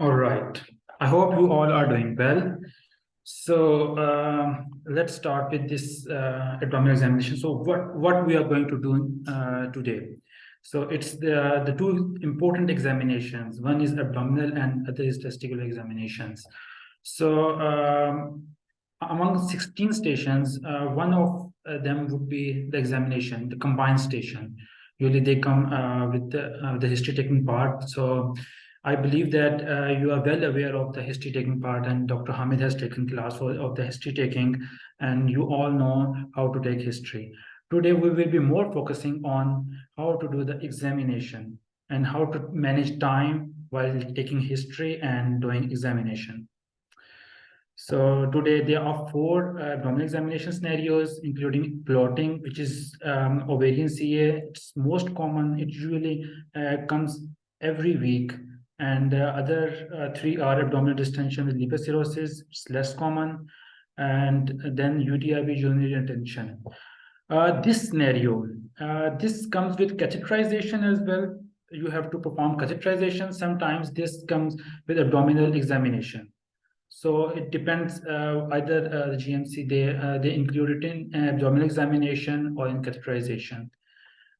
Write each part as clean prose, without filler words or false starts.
All right. I hope you all are doing well. So let's start with this abdominal examination. So what we are going to do today? So it's the two important examinations. One is abdominal and other is testicular examinations. So among 16 stations, one of them would be the examination, the combined station. Usually they come with the history taking part. So I believe that you are well aware of the history taking part, and Dr. Hamid has taken class of the history taking, and you all know how to take history. Today, we will be more focusing on how to do the examination and how to manage time while taking history and doing examination. So today there are four abdominal examination scenarios, including bloating, which is ovarian CA. It's most common. It usually comes every week. And other three are abdominal distension with liver cirrhosis. It's less common. And then UTIB, urinary retention. This scenario, this comes with catheterization as well. You have to perform catheterization. Sometimes this comes with abdominal examination. So it depends. Either the GMC they include it in abdominal examination or in catheterization.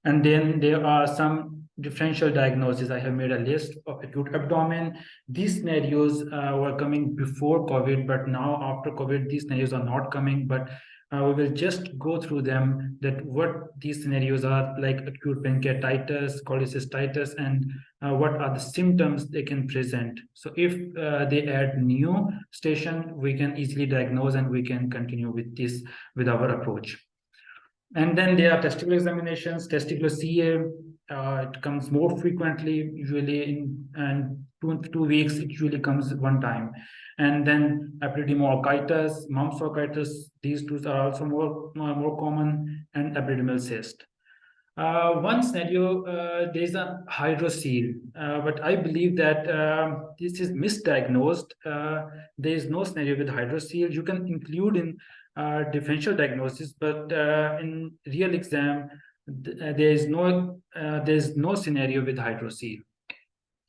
And then there are some differential diagnoses. I have made a list of acute abdomen. These scenarios were coming before COVID, but now after COVID, these scenarios are not coming. But we will just go through them, that what these scenarios are, like acute pancreatitis, cholecystitis, and what are the symptoms they can present. So if they add new station, we can easily diagnose and we can continue with this, with our approach. And then there are testicular examinations, testicular CA. It comes more frequently, usually in 2 weeks. It usually comes one time. And then Epididymo-orchitis, Mumps orchitis. These two are also more common, and epididymal cyst. One scenario, there is a hydrocele, but I believe that this is misdiagnosed. There is no scenario with hydrocele. You can include in differential diagnosis, but in real exam, there is no scenario with hydrocele.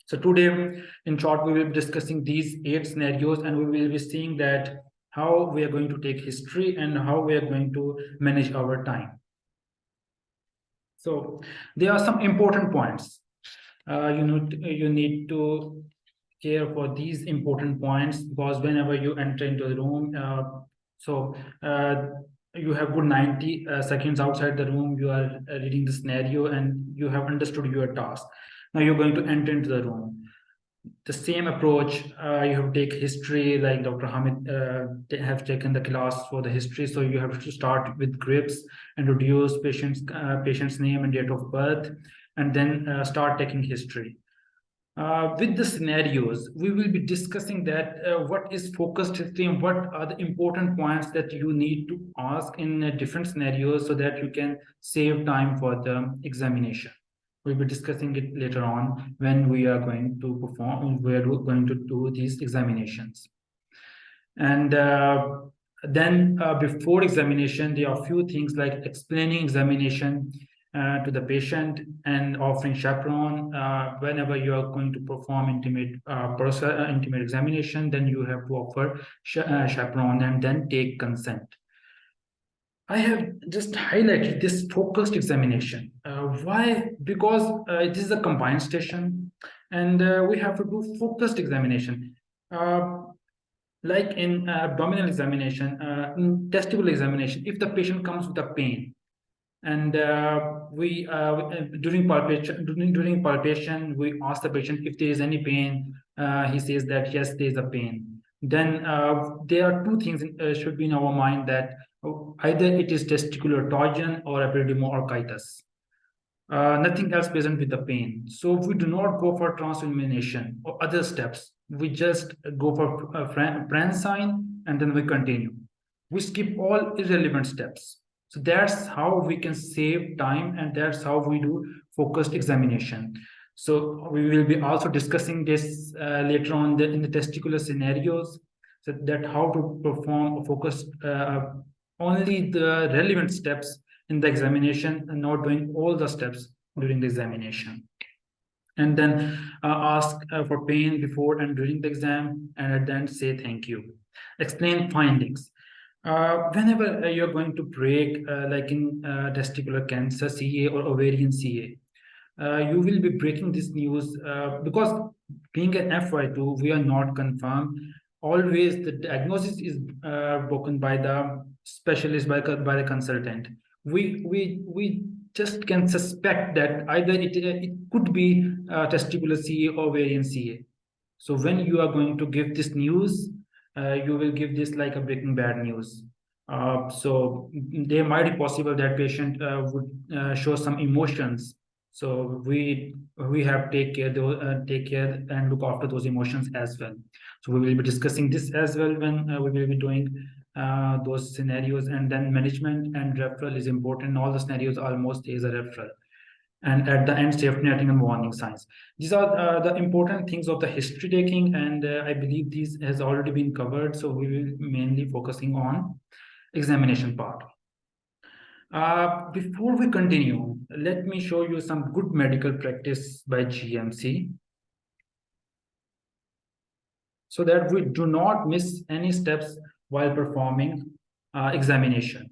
So today, in short, we will be discussing these 8 scenarios, and we will be seeing that how we are going to take history and how we are going to manage our time. So there are some important points. You need to care for these important points, because whenever you enter into the room, you have good 90 seconds outside the room. You are reading the scenario and you have understood your task. Now you're going to enter into the room. The same approach, you have to take history, like Dr. Hamid have taken the class for the history. So you have to start with grips, introduce patient's name and date of birth, and then start taking history. With the scenarios, we will be discussing that what is focused history and what are the important points that you need to ask in different scenarios, so that you can save time for the examination. We'll be discussing it later on when we are going to perform, we are going to do these examinations. And then before examination, there are a few things like explaining examination to the patient and offering chaperone. Whenever you are going to perform intimate examination, then you have to offer chaperone and then take consent. I have just highlighted this focused examination. Why? Because this is a combined station, and we have to do focused examination. Like in abdominal examination, in testicular examination, if the patient comes with a pain, and during palpation, we ask the patient if there is any pain. He says that yes, there is a pain. Then there are two things should be in our mind, that either it is testicular torsion or Epididymo-orchitis. Nothing else present with the pain. So we do not go for transillumination or other steps. We just go for Franz sign, and then we continue. We skip all irrelevant steps. So that's how we can save time, and that's how we do focused examination. So we will be also discussing this later on in the testicular scenarios, so that how to perform focused only the relevant steps in the examination and not doing all the steps during the examination. and then ask for pain before and during the exam, and at the end say thank you. Explain findings. Whenever you're going to break, like in testicular cancer CA or ovarian CA, you will be breaking this news because being an FY2, we are not confirmed. Always the diagnosis is broken by the specialist, by the consultant. We just can suspect that either it could be testicular CA or ovarian CA. So when you are going to give this news, you will give this like a breaking bad news. So there might be possible that patient would show some emotions. So we have take care and look after those emotions as well. So we will be discussing this as well when we will be doing those scenarios, and then management and referral is important. In all the scenarios, almost is a referral, and at the end, safety netting and warning signs. These are the important things of the history taking, and I believe these has already been covered. So we will mainly focusing on examination part. Before we continue, let me show you some good medical practice by GMC, so that we do not miss any steps while performing examination.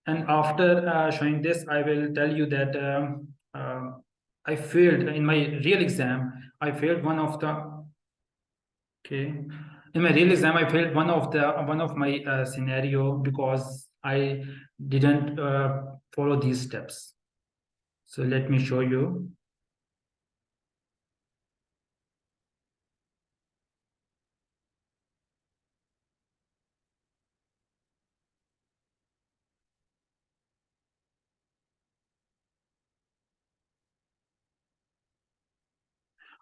And after showing this, I will tell you that I failed in my real exam. I failed one of the In my real exam, I failed one of my scenario because I didn't follow these steps. So let me show you.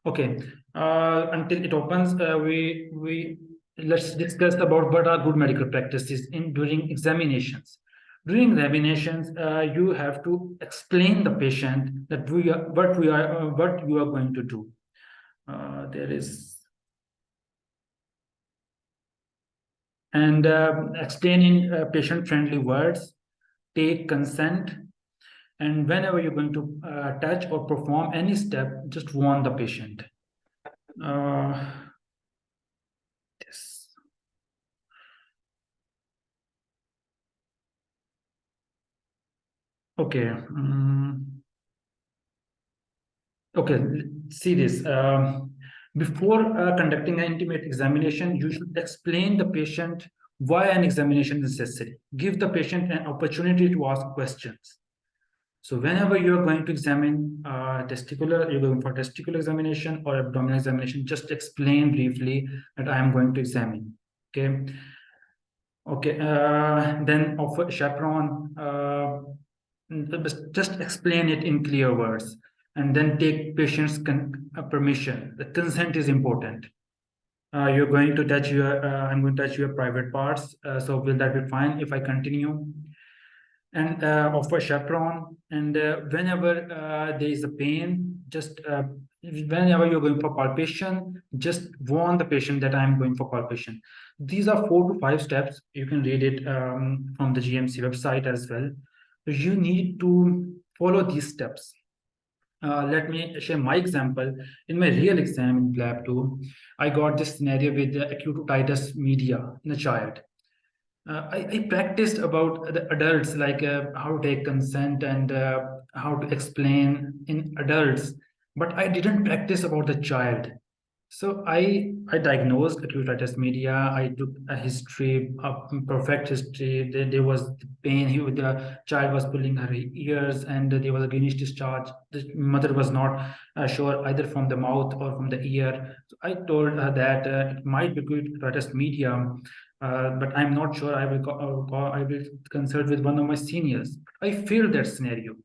Okay, until it opens, we let's discuss about what are good medical practices in during examinations. During examinations, you have to explain the patient that what you are going to do. There is and explain in patient-friendly words, take consent, and whenever you're going to touch or perform any step, just warn the patient. Yes. Okay. Okay, see this. Before conducting an intimate examination, you should explain the patient why an examination is necessary. Give the patient an opportunity to ask questions. So whenever you're going to examine you're going for testicular examination or abdominal examination, just explain briefly that I am going to examine. Okay. Okay. Then offer chaperone. Just explain it in clear words, and then take patient's permission. The consent is important. You're going to touch your, I'm going to touch your private parts. So will that be fine if I continue? And offer chaperone. And whenever there is a pain, just whenever you're going for palpation, just warn the patient that I'm going for palpation. These are 4 to 5 steps. You can read it from the GMC website as well. So you need to follow these steps. Let me share my example. In my real exam in PLAB 2, I got this scenario with the acute otitis media in a child. I practiced about the adults, like how to take consent and how to explain in adults, but I didn't practice about the child. So I diagnosed acute otitis media. I took a history, a perfect history. There was pain. The child was pulling her ears, and there was a greenish discharge. The mother was not sure either from the mouth or from the ear. So I told her that it might be acute otitis media, but I'm not sure. I will consult with one of my seniors. I failed that scenario.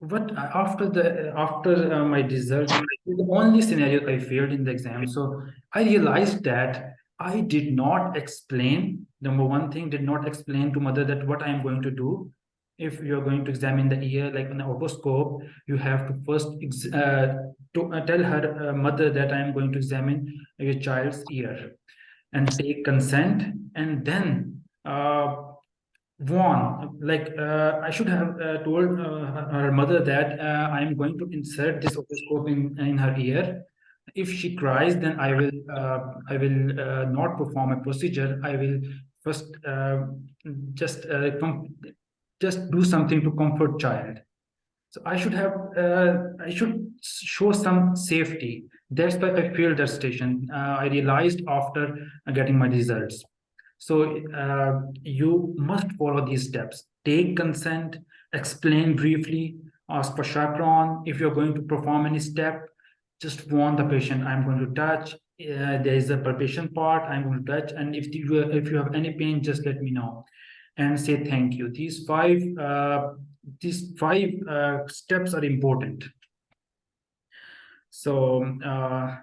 What after my result, the only scenario I failed in the exam. So I realized that I did not explain. Number one thing, did not explain to mother that what I am going to do. If you're going to examine the ear, like an otoscope, you have to first tell her mother that I am going to examine your child's ear and take consent, and then warn, like I should have told her mother that I am going to insert this otoscope in her ear. If she cries, then I will not perform a procedure. I will first just just do something to comfort child. So I should show some safety. That's why I failed that station. I realized after getting my results. So you must follow these steps. Take consent, explain briefly, ask for chaperone. If you're going to perform any step, just warn the patient, I'm going to touch. There is a palpation part, I'm going to touch. And if you have any pain, just let me know and say thank you. These five steps are important. So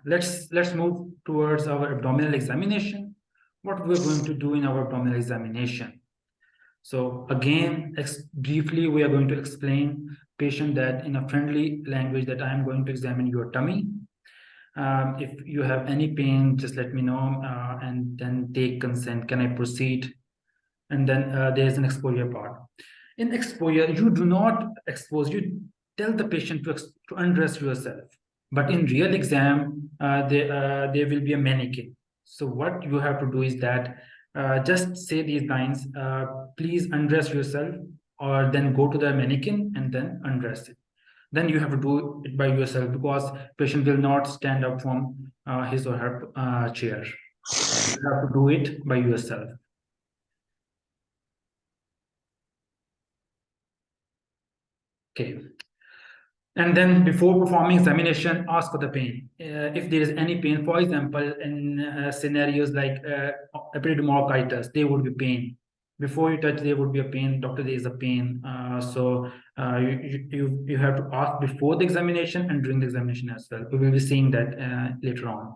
let's move towards our abdominal examination. What we're going to do in our abdominal examination. So again, briefly, we are going to explain patient that in a friendly language that I am going to examine your tummy. If you have any pain, just let me know and then take consent. Can I proceed? And then there's an exposure part. In exposure, you do not expose, you tell the patient to undress yourself. But in real exam, there will be a mannequin. So what you have to do is that just say these lines, please undress yourself, or then go to the mannequin and then undress it. Then you have to do it by yourself because patient will not stand up from his or her chair. You have to do it by yourself. Okay. And then before performing examination, ask for the pain. If there is any pain, for example, in scenarios like Epididymo-orchitis, there would be pain. Before you touch, there would be a pain. Doctor, there is a pain. So you have to ask before the examination and during the examination as well. We will be seeing that later on.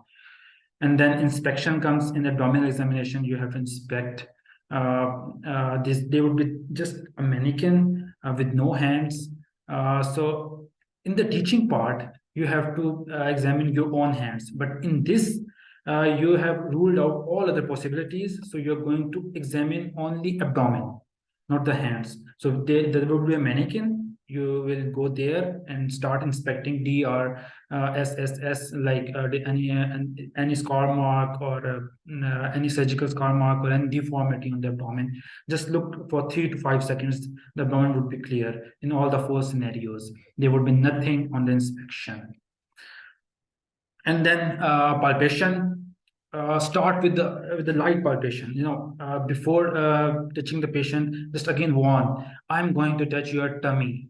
And then inspection comes in abdominal examination. You have to inspect. There would be just a mannequin with no hands. So in the teaching part, you have to examine your own hands. But in this, you have ruled out all other possibilities. So you're going to examine only abdomen, not the hands. So there will be a mannequin. You will go there and start inspecting D or SSS, like any scar mark or any surgical scar mark or any deformity on the abdomen. Just look for 3 to 5 seconds. The abdomen would be clear in all the 4 scenarios. There would be nothing on the inspection. And then palpation. Start with the light palpation. Before touching the patient, just again warn, I'm going to touch your tummy.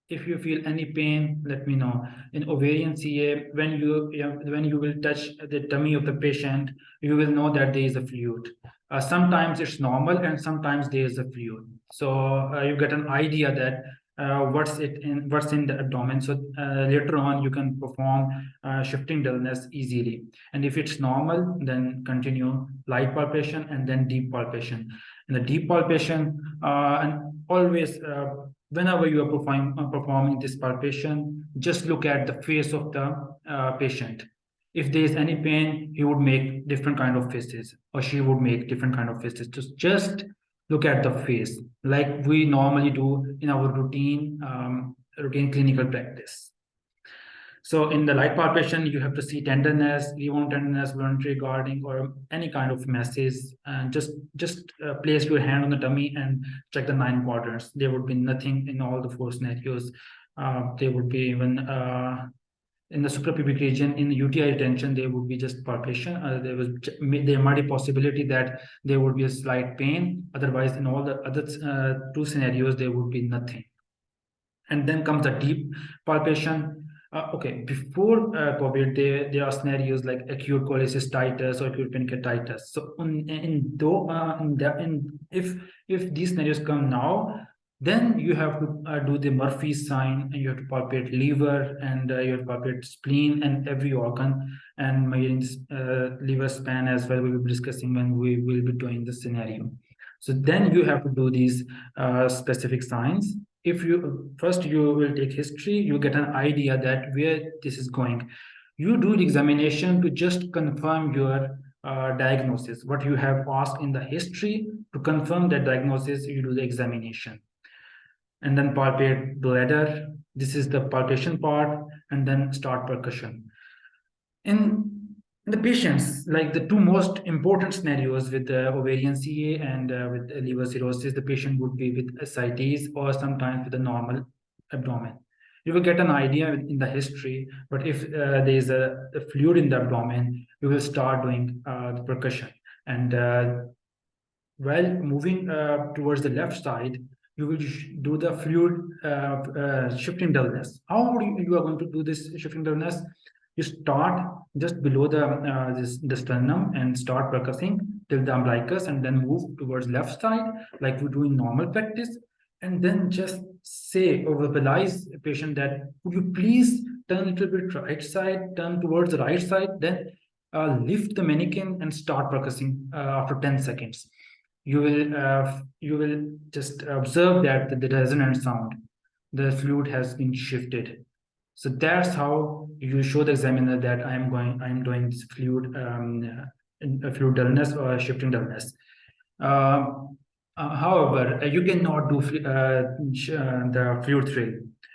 If you feel any pain, let me know. In ovarian CA, when you will touch the tummy of the patient, you will know that there is a fluid. Sometimes it's normal and sometimes there is a fluid. So you get an idea that what's in the abdomen. So later on you can perform shifting dullness easily. And if it's normal, then continue light palpation and then deep palpation. In the deep palpation, and always whenever you are performing this palpation, just look at the face of the patient. If there is any pain, he would make different kind of faces, or she would make different kind of faces. Just look at the face, like we normally do in our routine clinical practice. So in the light palpation, you have to see tenderness, leave-on tenderness, voluntary guarding, or any kind of message. And just place your hand on the tummy and check the 9 quadrants. There would be nothing in all the 4 scenarios. There would be even in the suprapubic region, in the UTI retention, there would be just palpation. There might be possibility that there would be a slight pain. Otherwise, in all the other 2 scenarios, there would be nothing. And then comes the deep palpation. Okay, before COVID, there are scenarios like acute cholecystitis or acute pancreatitis. So if these scenarios come now, then you have to do the Murphy's sign, and you have to palpate liver, and you have to palpate spleen and every organ, and Meyerin's liver span as well. We will be discussing when we will be doing the scenario. So then you have to do these specific signs. If you will take history, you get an idea that where this is going. You do the examination to just confirm your diagnosis. What you have asked in the history, to confirm that diagnosis, you do the examination. And then palpate bladder. This is the palpation part, and then start percussion. In the patients, like the two most important scenarios with the ovarian CA and with liver cirrhosis, the patient would be with ascites or sometimes with a normal abdomen. You will get an idea in the history, but if there is a fluid in the abdomen, you will start doing the percussion. And while moving towards the left side, you will do the fluid shifting dullness. How you are going to do this shifting dullness? You start just below the sternum and start percussing till the umbilicus, and then move towards left side like we do in normal practice, and then just say or verbalize a patient that, would you please turn a little bit right side, turn towards the right side, then lift the mannequin and start percussing after 10 seconds. You will just observe that the resonant sound, the fluid has been shifted. So that's how you show the examiner that I'm doing this fluid fluid dullness or shifting dullness. However, you cannot do the fluid thrill.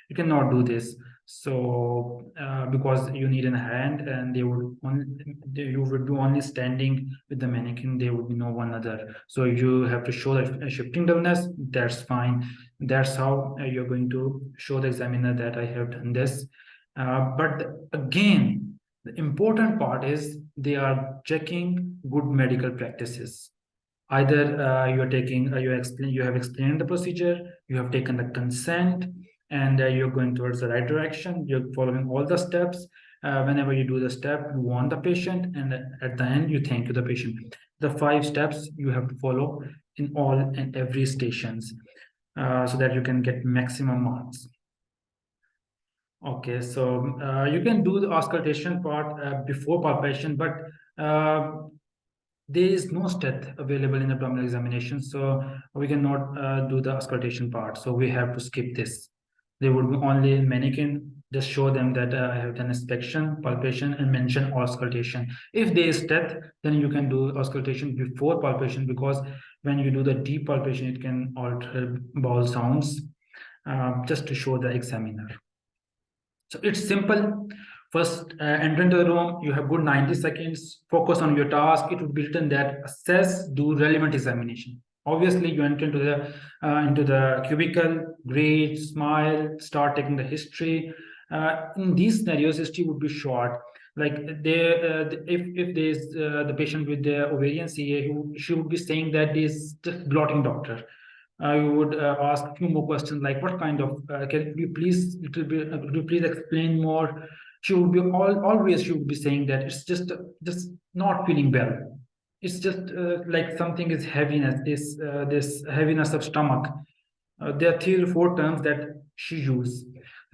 You cannot do this. So because you need a hand, and you would be only standing with the mannequin, there would be no one other. So you have to show the shifting dullness. That's fine. That's how you're going to show the examiner that I have done this. But again, the important part is they are checking good medical practices. Either you have explained the procedure, you have taken the consent, and you're going towards the right direction, you're following all the steps. Whenever you do the step, you warn the patient, and at the end you thank you the patient. The 5 steps you have to follow in all and every stations, so that you can get maximum marks. Okay, so you can do the auscultation part before palpation, but there is no stat available in abdominal examination, so we cannot do the auscultation part. So we have to skip this. There would be only mannequin. Just show them that I have done inspection, palpation, and mention auscultation. If there is stat, then you can do auscultation before palpation, because when you do the deep palpation, it can alter bowel sounds, just to show the examiner. So it's simple. First, enter into the room. You have good 90 seconds. Focus on your task. It would be written that assess, do relevant examination. Obviously, you enter into the cubicle, grade, smile, start taking the history. In these scenarios, history would be short. Like if there's the patient with the ovarian CA, she would be saying that this just bloating, doctor. I would ask a few more questions, like what kind of can you please could you please explain more? She would be always she would be saying that it's just not feeling well. It's just like something is heaviness, this heaviness of stomach. There are 3 or 4 terms that she used.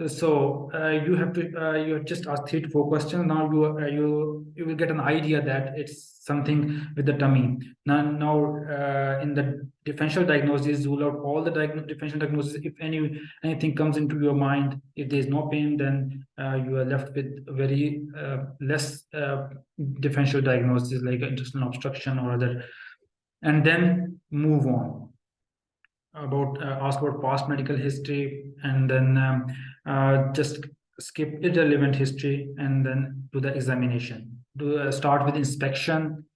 So you just ask 3 to 4 questions. Now you will get an idea that it's something with the tummy. Now in the differential diagnosis, rule out all the differential diagnosis. If anything comes into your mind, if there is no pain, then you are left with very less differential diagnosis, like intestinal obstruction or other, and then move on. Ask about past medical history, and then just skip irrelevant history, and then do the examination. Start with inspection.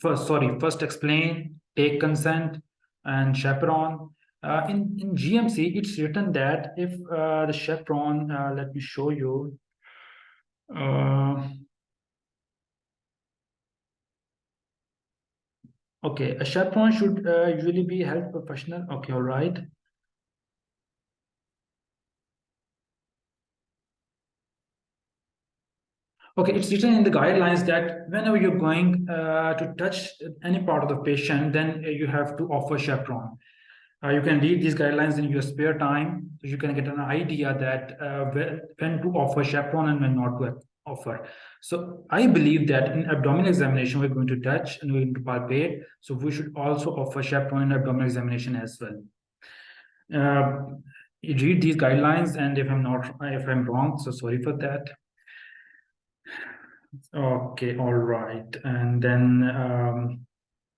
First explain, take consent, and chaperone. In GMC, it's written that if the chaperone, let me show you. Okay, a chaperone should usually be a health professional. Okay, all right. Okay, it's written in the guidelines that whenever you're going to touch any part of the patient, then you have to offer chaperone. You can read these guidelines in your spare time, so you can get an idea that when to offer chaperone and when not to offer. So I believe that in abdominal examination, we're going to touch and we're going to palpate. So we should also offer chaperone in abdominal examination as well. You read these guidelines, and if I'm wrong, so sorry for that. Okay, all right. And then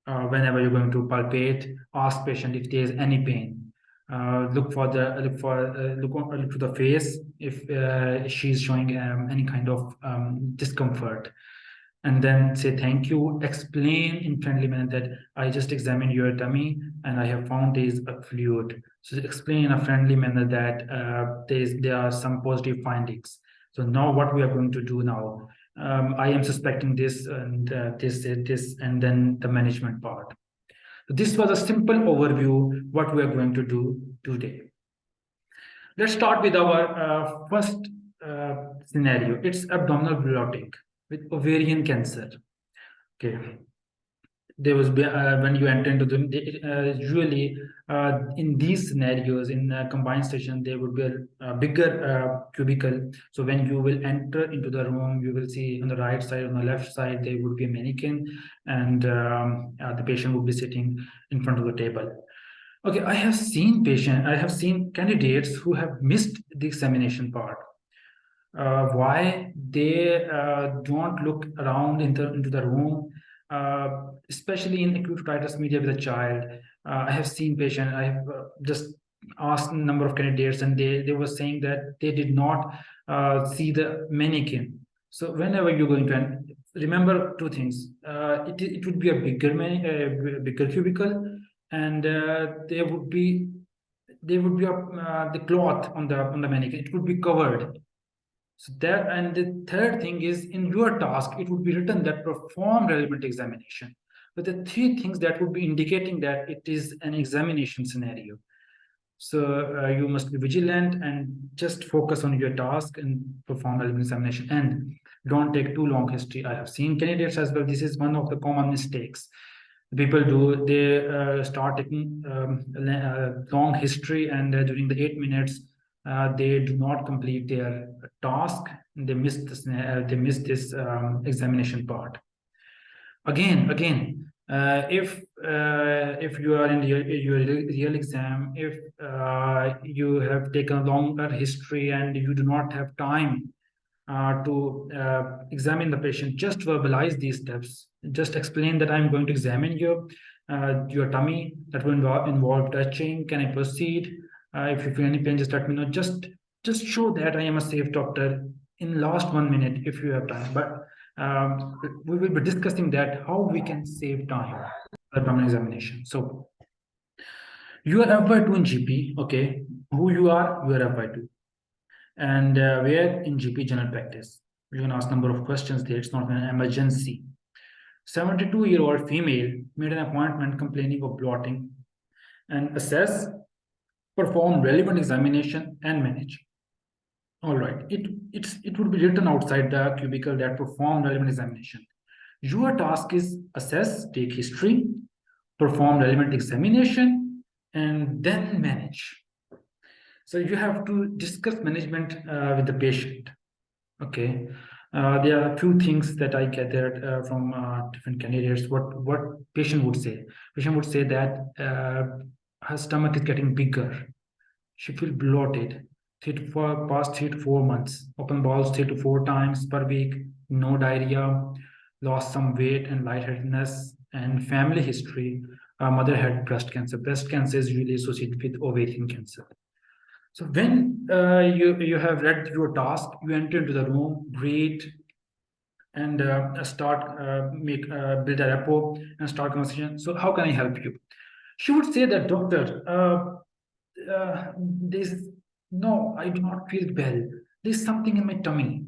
whenever you're going to palpate, ask patient if there is any pain. Look to the face if she's showing any kind of discomfort, and then say thank you. Explain in friendly manner that I just examined your tummy and I have found there is a fluid. So explain in a friendly manner that there are some positive findings. So now what we are going to do now, I am suspecting this and this, and then the management part. So this was a simple overview what we are going to do today. Let's start with our first scenario. It's abdominal bloating with ovarian cancer. Okay, there was when you enter into the usually in these scenarios in combined session there would be a bigger cubicle. So when you will enter into the room, you will see on the right side, on the left side, there would be a mannequin, and the patient would be sitting in front of the table. Okay, I have seen candidates who have missed the examination part. Why they don't look around into the room, especially in acute otitis media with a child. I have seen patient. I have just asked a number of candidates, and they were saying that they did not see the mannequin. So whenever you're going to remember two things, it would be a bigger cubicle, and there would be the cloth on the mannequin. It would be covered. So that, and the third thing is in your task, it would be written that perform relevant examination. But the three things that would be indicating that it is an examination scenario. So you must be vigilant and just focus on your task and perform relevant examination. And don't take too long history. I have seen candidates as well. This is one of the common mistakes people do. They start taking long history, and during the 8 minutes, they do not complete their task. They miss this examination part. Again, if you are in your real exam, if you have taken a longer history and you do not have time to examine the patient, just verbalize these steps. Just explain that I'm going to examine your tummy. That will involve touching. Can I proceed? If you feel any pain, just let me know. Just show that I am a safe doctor in last 1 minute if you have time. But we will be discussing that how we can save time for abdominal examination. So you are FY2 in GP, okay? Who you are FY2. And where in GP general practice. You can ask number of questions there. It's not an emergency. 72-year-old female made an appointment complaining of bloating, and assess, perform relevant examination, and manage. All right, it would be written outside the cubicle that perform relevant examination. Your task is assess, take history, perform relevant examination, and then manage. So you have to discuss management with the patient. Okay, there are a few things that I gathered from different candidates. What patient would say? Patient would say that her stomach is getting bigger. She feels bloated. Past 3 to 4 months. Open bowels 3 to 4 times per week. No diarrhea. Lost some weight and lightheadedness. And family history. Mother had breast cancer. Breast cancer is usually associated with ovarian cancer. So when you have read your task, you enter into the room, greet, and start build a rapport and start conversation. So how can I help you? She would say that, doctor, this no, I do not feel well. There's something in my tummy.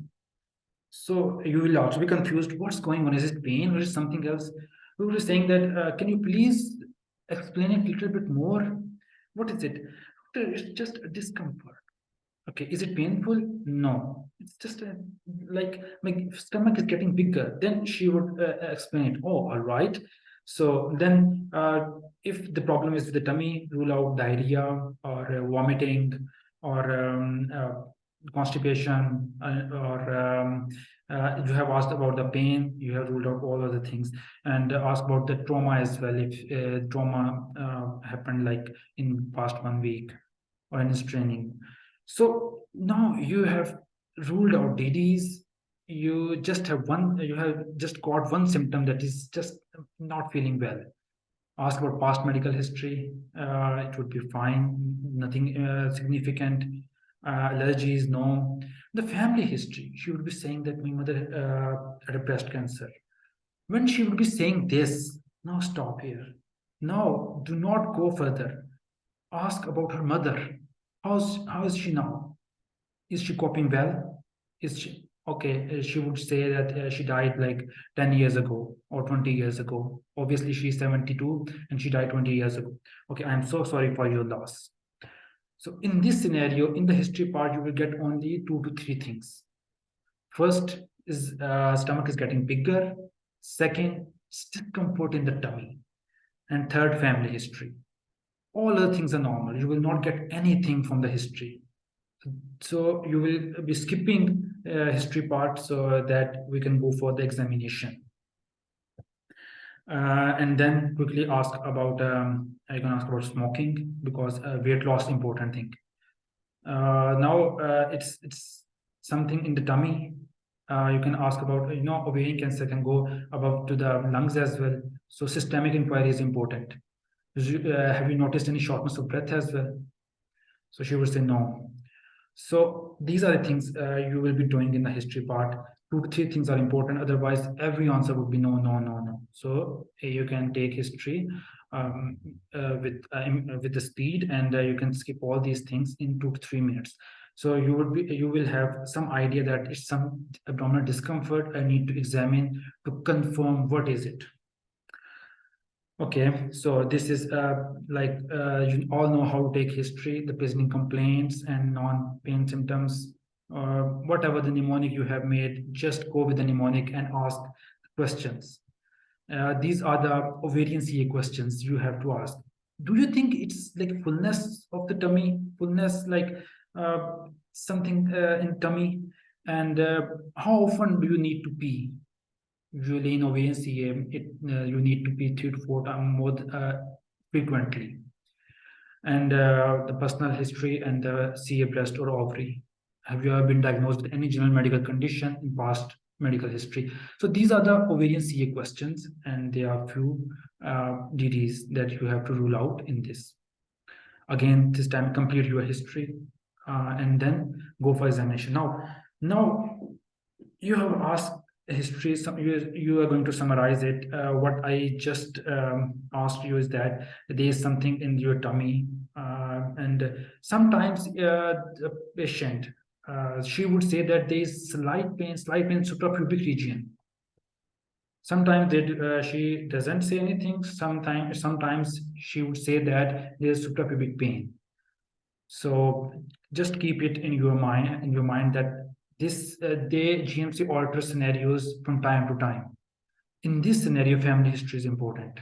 So you will also be confused. What's going on? Is it pain or is it something else? We will be saying that, can you please explain it a little bit more? What is it? It's just a discomfort. Okay, is it painful? No, it's just like my stomach is getting bigger. Then she would explain it. Oh, all right. So then, if the problem is with the tummy, rule out diarrhea or vomiting or constipation, or you have asked about the pain. You have ruled out all other things, and ask about the trauma as well. If trauma happened like in past 1 week or in his training. So now you have ruled out DDs, you just have got one symptom that is just not feeling well. Ask about past medical history. It would be fine, nothing significant. Allergies, no. The family history, she would be saying that my mother had a breast cancer. When she would be saying this, now stop here. No, do not go further. Ask about her mother. How is she now? Is she coping well? Is she okay? She would say that she died like 10 years ago or 20 years ago. Obviously, she's 72 and she died 20 years ago. Okay, I'm so sorry for your loss. So in this scenario, in the history part, you will get only 2 to 3 things. First is stomach is getting bigger. Second, discomfort in the tummy. And third, family history. All other things are normal. You will not get anything from the history. So you will be skipping history part so that we can go for the examination. And then quickly ask about, I can ask about smoking because weight loss important thing. Now it's something in the tummy. You can ask about, ovarian cancer can go above to the lungs as well. So systemic inquiry is important. Have you noticed any shortness of breath as well? So she would say no. So these are the things you will be doing in the history part. 2 to 3 things are important. Otherwise, every answer would be no, no, no, no. So you can take history with the speed, and you can skip all these things in 2 to 3 minutes. So you will have some idea that it's some abdominal discomfort. I need to examine to confirm what is it. Okay, so this is you all know how to take history, the presenting complaints and non-pain symptoms, whatever the mnemonic you have made, just go with the mnemonic and ask questions. These are the ovarian CA questions you have to ask. Do you think it's like fullness of the tummy, fullness like something in tummy, and how often do you need to pee? Usually in ovarian CA, you need to pee 3 to 4 times more frequently. And the personal history and the CA breast or ovary. Have you ever been diagnosed with any general medical condition in past medical history? So these are the ovarian CA questions, and there are few DDs that you have to rule out in this. Again, this time complete your history and then go for examination. Now you have asked history, you are going to summarize it. What I just asked you is that there is something in your tummy, and sometimes the patient, she would say that there is slight pain suprapubic region. Sometimes she doesn't say anything. Sometimes she would say that there is suprapubic pain. So just keep it in your mind that this they GMC alter scenarios from time to time. In this scenario, family history is important.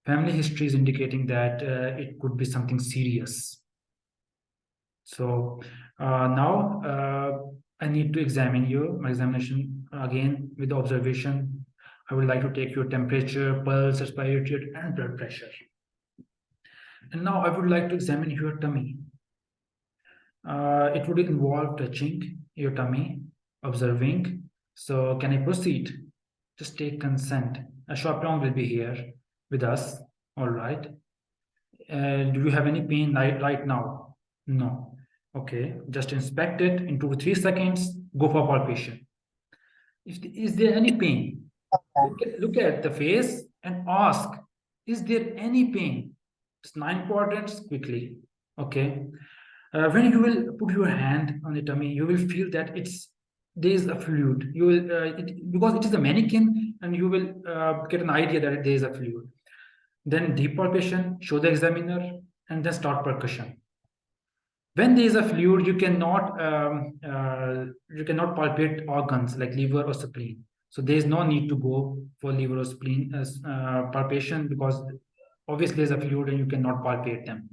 Family history is indicating that it could be something serious. So now I need to examine you. My examination again with the observation. I would like to take your temperature, pulse, respiratory rate, and blood pressure. And now I would like to examine your tummy. It would involve touching your tummy, observing. So can I proceed? Just take consent. A chaperone will be here with us. All right. Do you have any pain right now? No. Okay. Just inspect it in 2 to 3 seconds. Go for palpation. Is there any pain? Look at the face and ask, is there any pain? It's 9 quadrants quickly. Okay. When you will put your hand on the tummy, you will feel that there is a fluid. You will because it is a mannequin, and you will get an idea that there is a fluid. Then deep palpation, show the examiner, and then start percussion. When there is a fluid, you cannot palpate organs like liver or spleen. So there is no need to go for liver or spleen as palpation, because obviously there's a fluid and you cannot palpate them.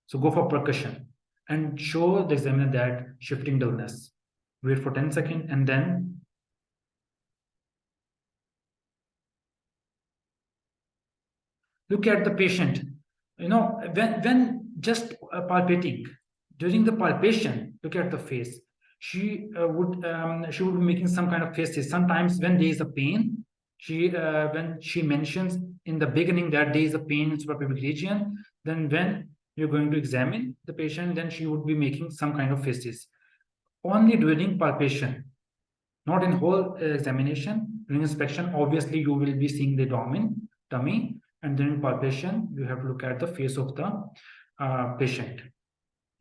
So go for percussion and show the examiner that shifting dullness. Wait for 10 seconds and then look at the patient. When just palpating, during the palpation, look at the face. she would be making some kind of faces. Sometimes when there is a pain, when she mentions in the beginning that there is a pain in suprapubic region, then when you're going to examine the patient, then she would be making some kind of faces. Only during palpation, not in whole examination. During inspection, obviously you will be seeing the tummy, and during palpation, you have to look at the face of the patient.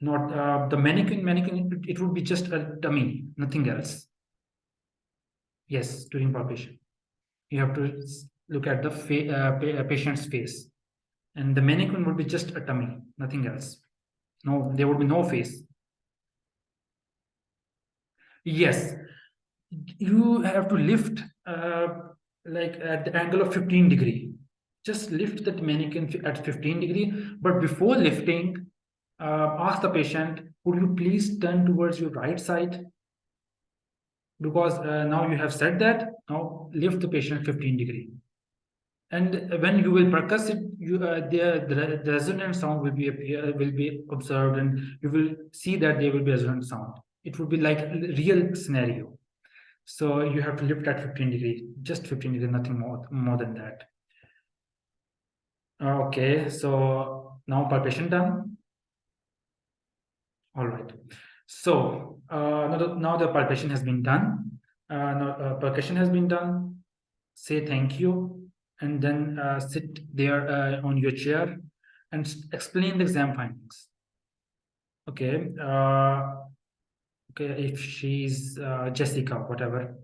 Not the mannequin, it would be just a tummy, nothing else. Yes, during palpation. You have to look at the patient's face. And the mannequin would be just a tummy, nothing else. No, there would be no face. Yes, you have to lift like at the angle of 15 degree. Just lift that mannequin at 15 degree. But before lifting, ask the patient, would you please turn towards your right side? Because now you have said that, now lift the patient 15 degree. And when you will percuss it, the resonant sound will be observed, and you will see that there will be resonant sound. It would be like a real scenario. So you have to lift at 15 degree, just 15 degree, nothing more than that. Okay, so now palpation done. All right. So now the palpation has been done. Now percussion has been done. Say thank you, and then sit there on your chair and explain the exam findings. Okay. Okay, if she's Jessica, whatever.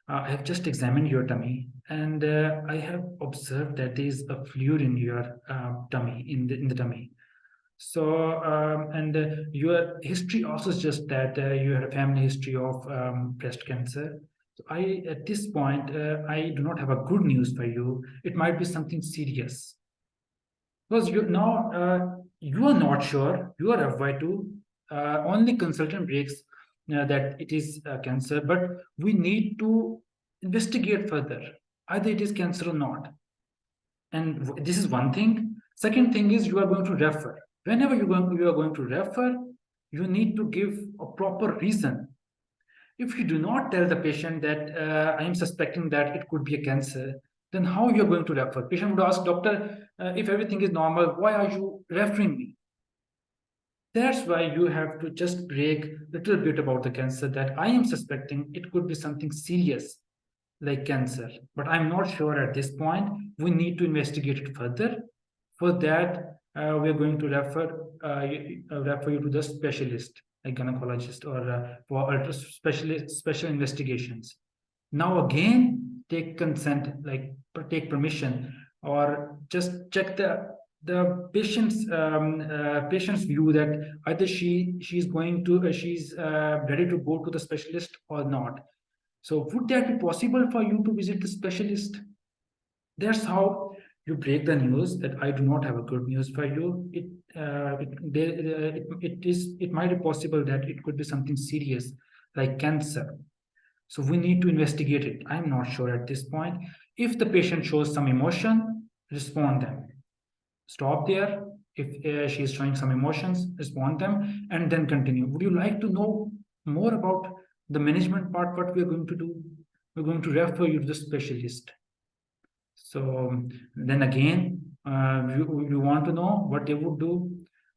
I have just examined your tummy, and I have observed that there is a fluid in your tummy, in the tummy. So, and your history also suggests that you had a family history of breast cancer. So at this point, I do not have a good news for you. It might be something serious. Because you now you are not sure, you are FY2, only consultant breaks that it is cancer, but we need to investigate further, either it is cancer or not. And this is one thing. Second thing is you are going to refer. Whenever you are going to refer, you need to give a proper reason. If you do not tell the patient that I am suspecting that it could be a cancer, then how you are going to refer? Patient would ask, doctor, if everything is normal, why are you referring me? That's why you have to just break a little bit about the cancer, that I am suspecting it could be something serious like cancer, but I'm not sure at this point. We need to investigate it further. For that, we're going to refer you to the specialist, like gynecologist, or for special investigations. Now again, take consent, like take permission, or just check the patient's view that either she's ready to go to the specialist or not. So would that be possible for you to visit the specialist? That's how you break the news that I do not have a good news for you. It might be possible that it could be something serious like cancer. So we need to investigate it. I'm not sure at this point. If the patient shows some emotion, respond them. Stop there. If she is showing some emotions, respond them, and then continue. Would you like to know more about the management part? What we're going to do? We're going to refer you to the specialist. So then again, you want to know what they would do.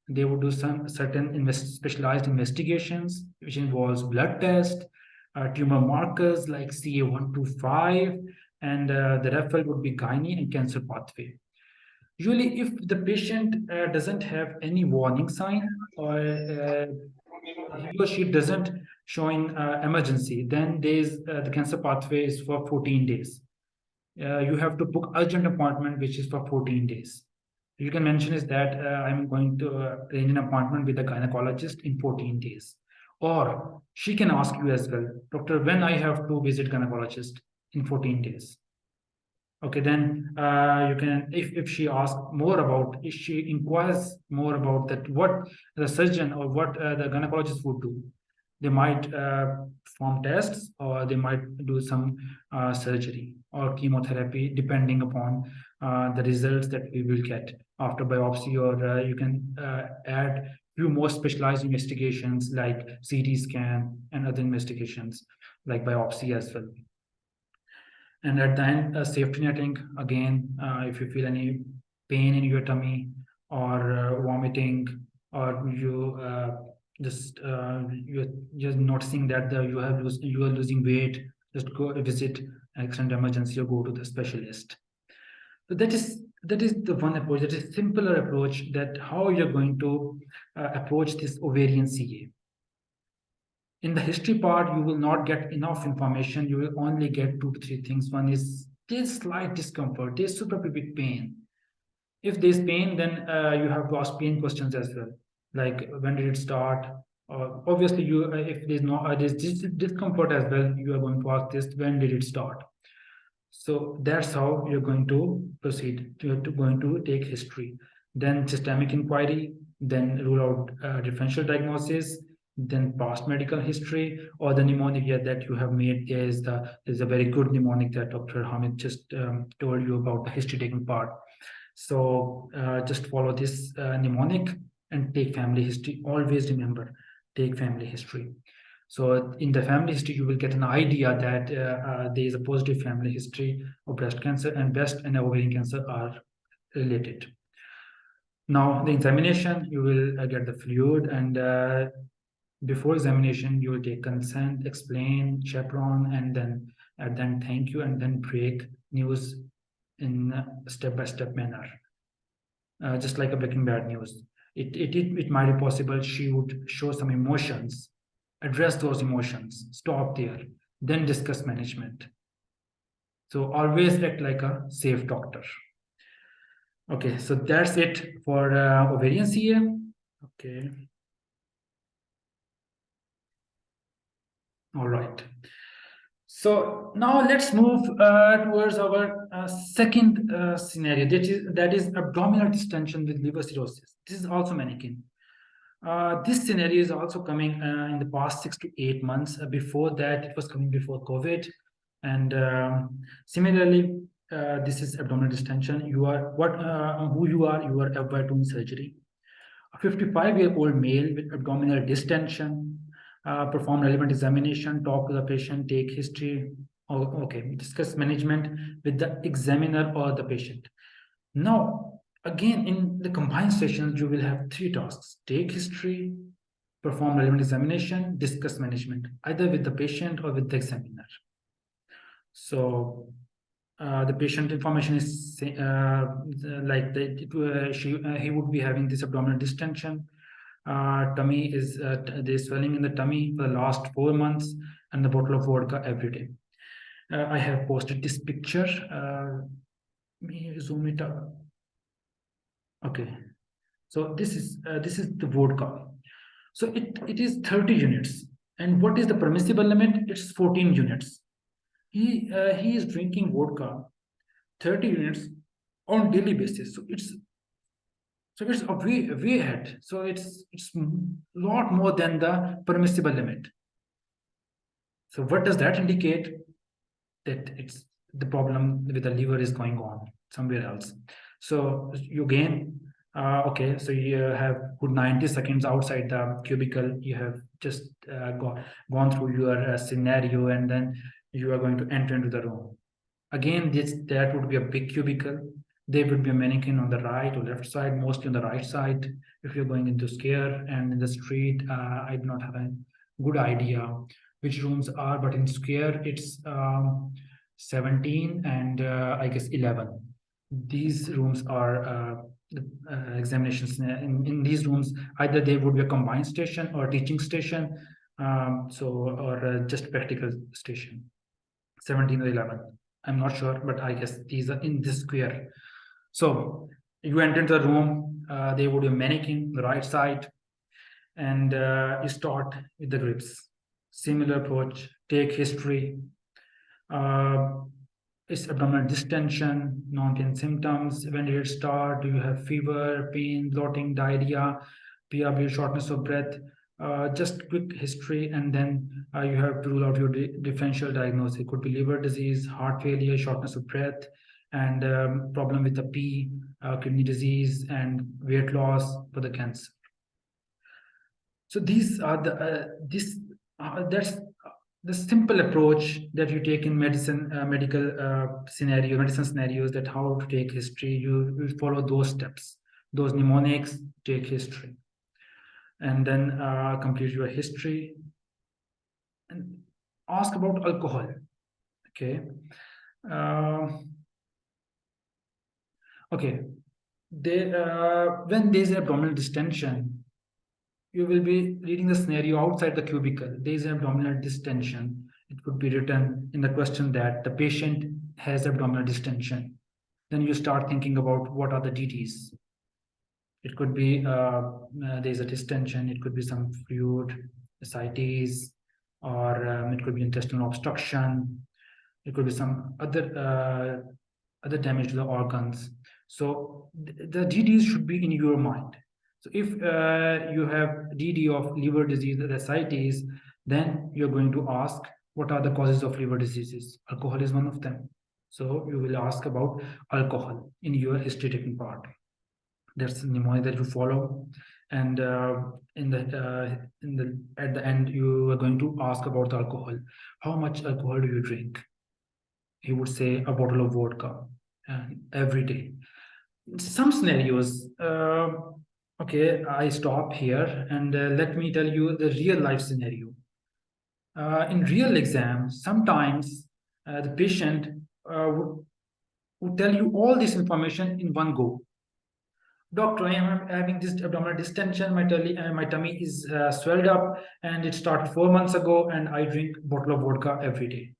They would do some certain specialized investigations, which involves blood test, tumor markers like CA125, and the referral would be gynae and cancer pathway. Usually, if the patient doesn't have any warning sign, or he or she doesn't showing emergency, then there's the cancer pathway is for 14 days. You have to book urgent appointment, which is for 14 days. You can mention is that I'm going to arrange an appointment with a gynecologist in 14 days. Or she can ask you as well, doctor, when I have to visit gynecologist in 14 days. Okay, then you can, if she asks more about, if she inquires more about that, what the surgeon or what the gynecologist would do, they might perform tests, or they might do some surgery or chemotherapy, depending upon the results that we will get after biopsy, or you can add few more specialized investigations like CT scan and other investigations like biopsy as well. And at the end, safety netting, again, if you feel any pain in your tummy or vomiting, or you're just noticing that you are losing weight, just go visit an accident emergency or go to the specialist. So that is the one approach. That is simpler approach, that how you're going to approach this ovarian CA. In the history part, you will not get enough information. You will only get 2 to 3 things. One is there's slight discomfort, there's super big pain. If there's pain, then you have to ask pain questions as well, like when did it start? Obviously, if there's no there's discomfort as well, you are going to ask this, when did it start? So that's how you're going to proceed. You're going to take history, then systemic inquiry, then rule out differential diagnosis, then past medical history, or the pneumonia that you have made. There's a very good mnemonic that Dr. Hamid just told you about, the history taking part. So just follow this mnemonic and take family history. Always remember, take family history. So in the family history, you will get an idea that there is a positive family history of breast cancer, and breast and ovarian cancer are related. Now, the examination, you will get the fluid, and before examination, you will take consent, explain, chaperone, and then thank you, and then break news in a step-by-step manner, just like a breaking bad news. It might be possible she would show some emotions, address those emotions, stop there, then discuss management. So always act like a safe doctor. Okay, so that's it for ovarian CA. Okay. All right. So now let's move towards our second scenario, that is abdominal distension with liver cirrhosis. This is also mannequin. This scenario is also coming in the past 6 to 8 months. Before that, it was coming before COVID. And similarly, this is abdominal distension. You are who you are ever doing surgery. A 55-year-old male with abdominal distension, perform relevant examination, talk to the patient, take history. Oh, okay, discuss management with the examiner or the patient. Now, again, in the combined sessions, you will have 3 tasks: take history, perform relevant examination, discuss management, either with the patient or with the examiner. So the patient information is like he would be having this abdominal distension. Tummy is there's swelling in the tummy for the last 4 months, and the bottle of vodka every day. I have posted this picture. Let me zoom it up. Okay, so this is the vodka. So it is 30 units, and what is the permissible limit? It's 14 units. He is drinking vodka 30 units on daily basis. So it's a way ahead. So it's a lot more than the permissible limit. So what does that indicate? That it's the problem with the liver is going on somewhere else. So you gain okay, so you have good 90 seconds outside the cubicle. You have just gone through your scenario, and then you are going to enter into the room. Again, that would be a big cubicle. There would be a mannequin on the right or left side, mostly on the right side. If you're going into Square and in the street, I do not have a good idea which rooms are, but in Square it's 17 and I guess 11. These rooms are examinations. In these rooms, either there would be a combined station or teaching station, or just practical station. 17 or 11. I'm not sure, but I guess these are in this Square. So you enter into the room, there would be a mannequin on the right side, and you start with the grips. Similar approach, take history. It's abdominal distension, non-pain symptoms. When did it start? Do you have fever, pain, bloating, diarrhea, PLAB, shortness of breath? Just quick history, and then you have to rule out your differential diagnosis. It could be liver disease, heart failure, shortness of breath, and problem with the kidney disease, and weight loss for the cancer. So these are that's the simple approach that you take in medicine, medicine scenarios, that how to take history. You will follow those steps. Those mnemonics, take history, and then complete your history and ask about alcohol. Okay. Okay. When there's abdominal distension, you will be reading the scenario outside the cubicle. There is abdominal distension. It could be written in the question that the patient has abdominal distension. Then you start thinking about what are the DTs. It could be there's a distension. It could be some fluid, ascites, or it could be intestinal obstruction. It could be some other damage to the organs. So the DDs should be in your mind. So if you have DD of liver disease, the ascites, then you're going to ask what are the causes of liver diseases. Alcohol is one of them. So you will ask about alcohol in your history taking part. That's the mnemonic that you follow, and at the end you are going to ask about the alcohol. How much alcohol do you drink? He would say a bottle of vodka every day. Some scenarios. Okay, I stop here and let me tell you the real life scenario. In real exam, sometimes the patient would tell you all this information in one go. Doctor, I am having this abdominal distension. My tummy is swelled up, and it started 4 months ago, and I drink a bottle of vodka every day.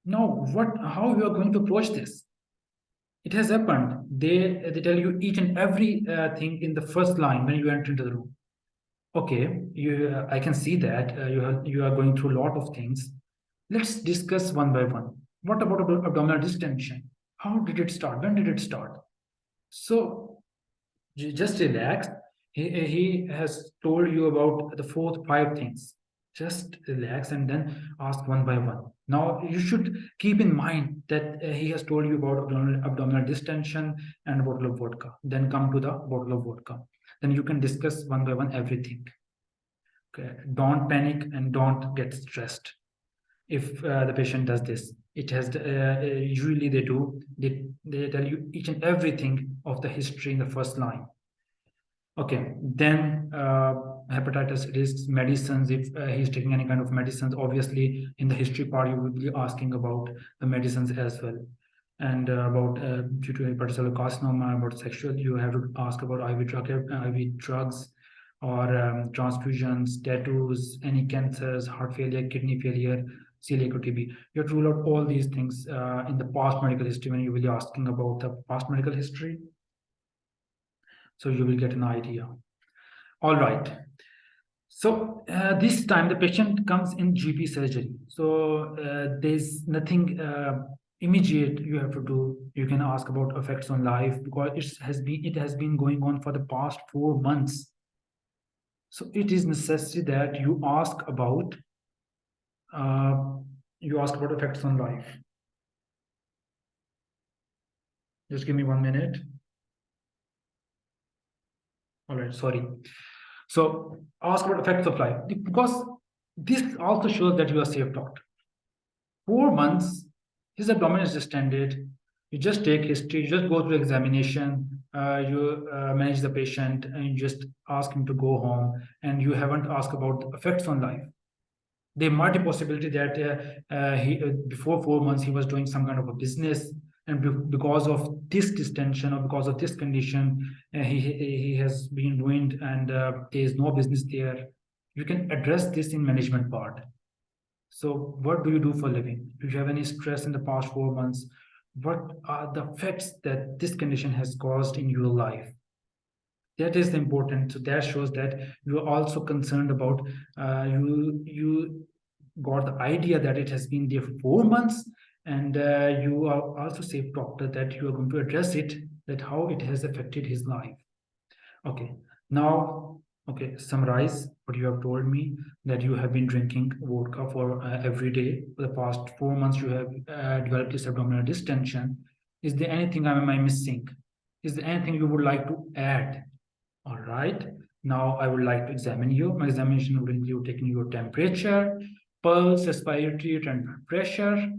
No, how you are going to approach this? It has happened. They tell you each and every thing in the first line when you enter into the room. Okay, I can see that you are going through a lot of things. Let's discuss one by one. What about abdominal distension? How did it start? When did it start? So just relax. He has told you about the 5 things. Just relax and then ask one by one. Now you should keep in mind that he has told you about abdominal distension and a bottle of vodka. Then come to the bottle of vodka. Then you can discuss one by one everything. Okay. Don't panic and don't get stressed if the patient does this. It has usually they do. They tell you each and everything of the history in the first line. Okay, then hepatitis risks, medicines. If he's taking any kind of medicines, obviously in the history part you will be asking about the medicines as well, and about due to hepatocellular carcinoma, about sexual, you have to ask about IV drugs, or transfusions, tattoos, any cancers, heart failure, kidney failure, celiac or TB. You have to rule out all these things in the past medical history when you will be asking about the past medical history. So you will get an idea. All right. So this time the patient comes in GP surgery. So there's nothing immediate you have to do. You can ask about effects on life because it has been going on for the past 4 months. So it is necessary that you ask about effects on life. Just give me 1 minute. All right, sorry. So ask about effects of life, because this also shows that you are self-taught. 4 months, his abdomen is distended. You just take history, you just go through examination, you manage the patient, and you just ask him to go home, and you haven't asked about the effects on life. There might be a possibility that before 4 months he was doing some kind of a business, and because of this distension or because of this condition, he has been ruined, and there is no business there. You can address this in management part. So what do you do for a living? Do you have any stress in the past 4 months? What are the effects that this condition has caused in your life? That is important. So that shows that you are also concerned about, you got the idea that it has been there for 4 months, and you are also safe doctor that you are going to address it, that how it has affected his life. Okay, now, okay, summarize what you have told me, that you have been drinking vodka for every day for the past 4 months. You have developed this abdominal distension. Is there anything am I missing? Is there anything you would like to add? All right, Now I would like to examine you. My examination would include taking your temperature, pulse, respiratory pressure,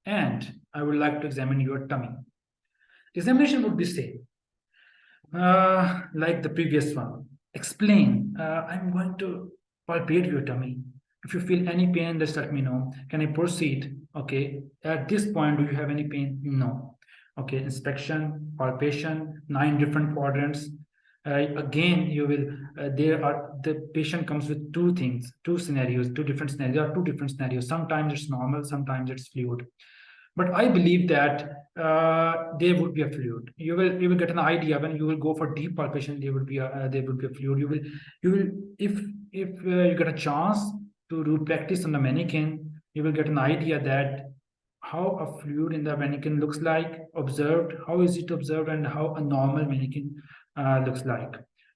and I would like to examine your tummy. Examination would be same, like the previous one. Explain. I'm going to palpate your tummy. If you feel any pain, just let me know. Can I proceed? Okay. At this point, do you have any pain? No. Okay. Inspection, palpation, 9 different quadrants. Again, you will. The patient comes with two things, two scenarios, two different scenarios. There are two different scenarios. Sometimes it's normal, sometimes it's fluid. But I believe that there would be a fluid. You will get an idea when you will go for deep palpation. There will be a fluid. You will if you get a chance to do practice on the mannequin, you will get an idea that how a fluid in the mannequin looks like observed, how is it observed, and how a normal mannequin looks like.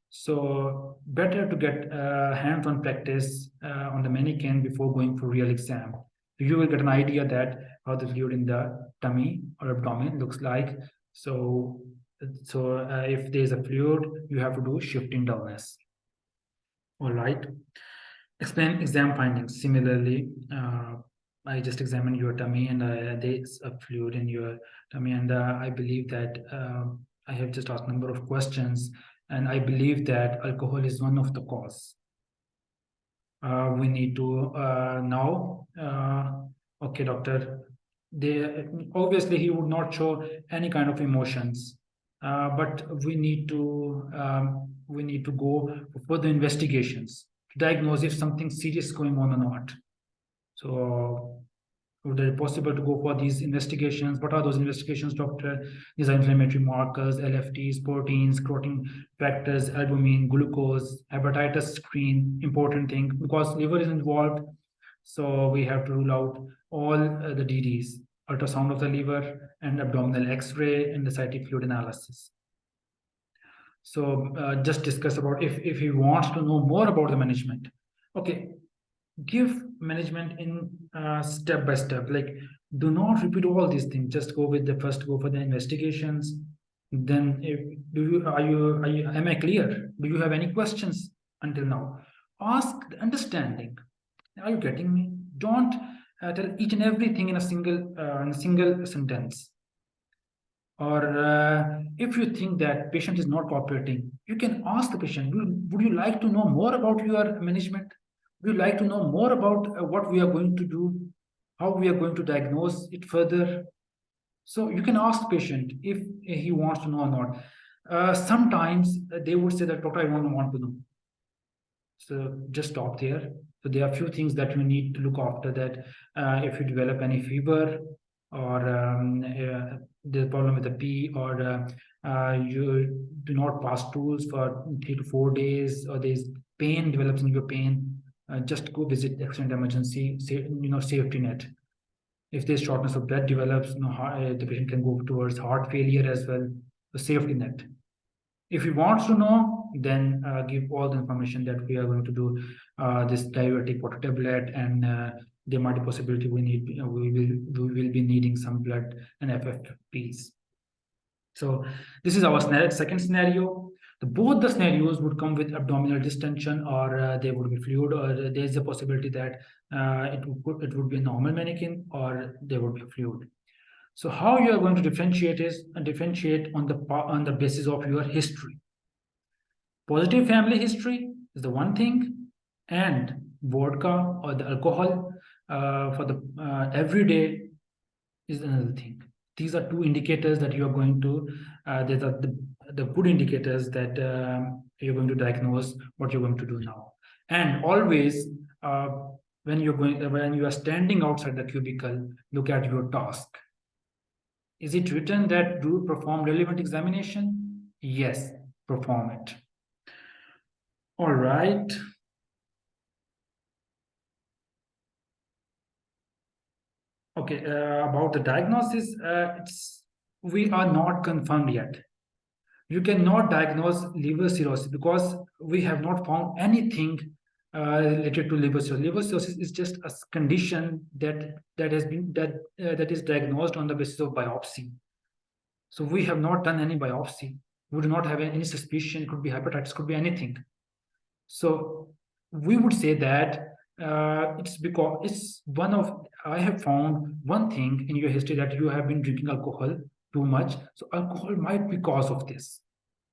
So better to get hands-on practice on the mannequin before going for real exam. You will get an idea that how the fluid in the tummy or abdomen looks like. So if there's a fluid, you have to do shifting dullness. All right. Explain exam findings. Similarly, I just examined your tummy, and there's a fluid in your tummy, and I believe that I have just asked a number of questions, and I believe that alcohol is one of the cause. We need to now. Okay, doctor. Obviously he would not show any kind of emotions, but we need to go for further investigations to diagnose if something serious is going on or not. So would it be possible to go for these investigations? What are those investigations, doctor? These are inflammatory markers, LFTs, proteins, clotting factors, albumin, glucose, hepatitis screen, important thing, because liver is involved. So we have to rule out all the DDs, ultrasound of the liver, and abdominal X-ray, and the cytic fluid analysis. So just discuss about if he wants to know more about the management. Okay, give management in step by step. Like, do not repeat all these things. Just go with the first. Go for the investigations. Then, am I clear? Do you have any questions until now? Ask the understanding. Are you getting me? Don't tell each and everything in a single sentence. Or if you think that patient is not cooperating, you can ask the patient, would you like to know more about your management? Would you like to know more about what we are going to do, how we are going to diagnose it further? So you can ask the patient if he wants to know or not. Sometimes they would say that, doctor, I don't want to know. So just stop there. So there are a few things that you need to look after, that if you develop any fever, or there's a problem with the pee, or you do not pass stools for 3 to 4 days, or there's pain develops in your pain, just go visit accident emergency, safety net. If there's shortness of blood develops, the patient can go towards heart failure as well, the safety net. If he wants to know, then give all the information that we are going to do this diuretic water tablet, and there might be possibility we will be needing some blood and FFPs. So this is our second scenario. Both the scenarios would come with abdominal distension, or there would be fluid, or there is a possibility that it would be a normal mannequin, or there would be a fluid. So how you are going to differentiate is differentiate on the basis of your history. Positive family history is the one thing, and vodka or the alcohol for the everyday is another thing. These are two indicators that you are going to. These are the good indicators that you're going to diagnose what you're going to do now. And always, when you are standing outside the cubicle, look at your task. Is it written that do perform relevant examination? Yes, perform it. All right. Okay, about the diagnosis, we are not confirmed yet. You cannot diagnose liver cirrhosis because we have not found anything related to liver cirrhosis. Liver cirrhosis is just a condition that is diagnosed on the basis of biopsy. So we have not done any biopsy. We do not have any suspicion. It could be hepatitis, could be anything. So we would say that it's because it's one of, I have found one thing in your history that you have been drinking alcohol too much. So alcohol might be cause of this.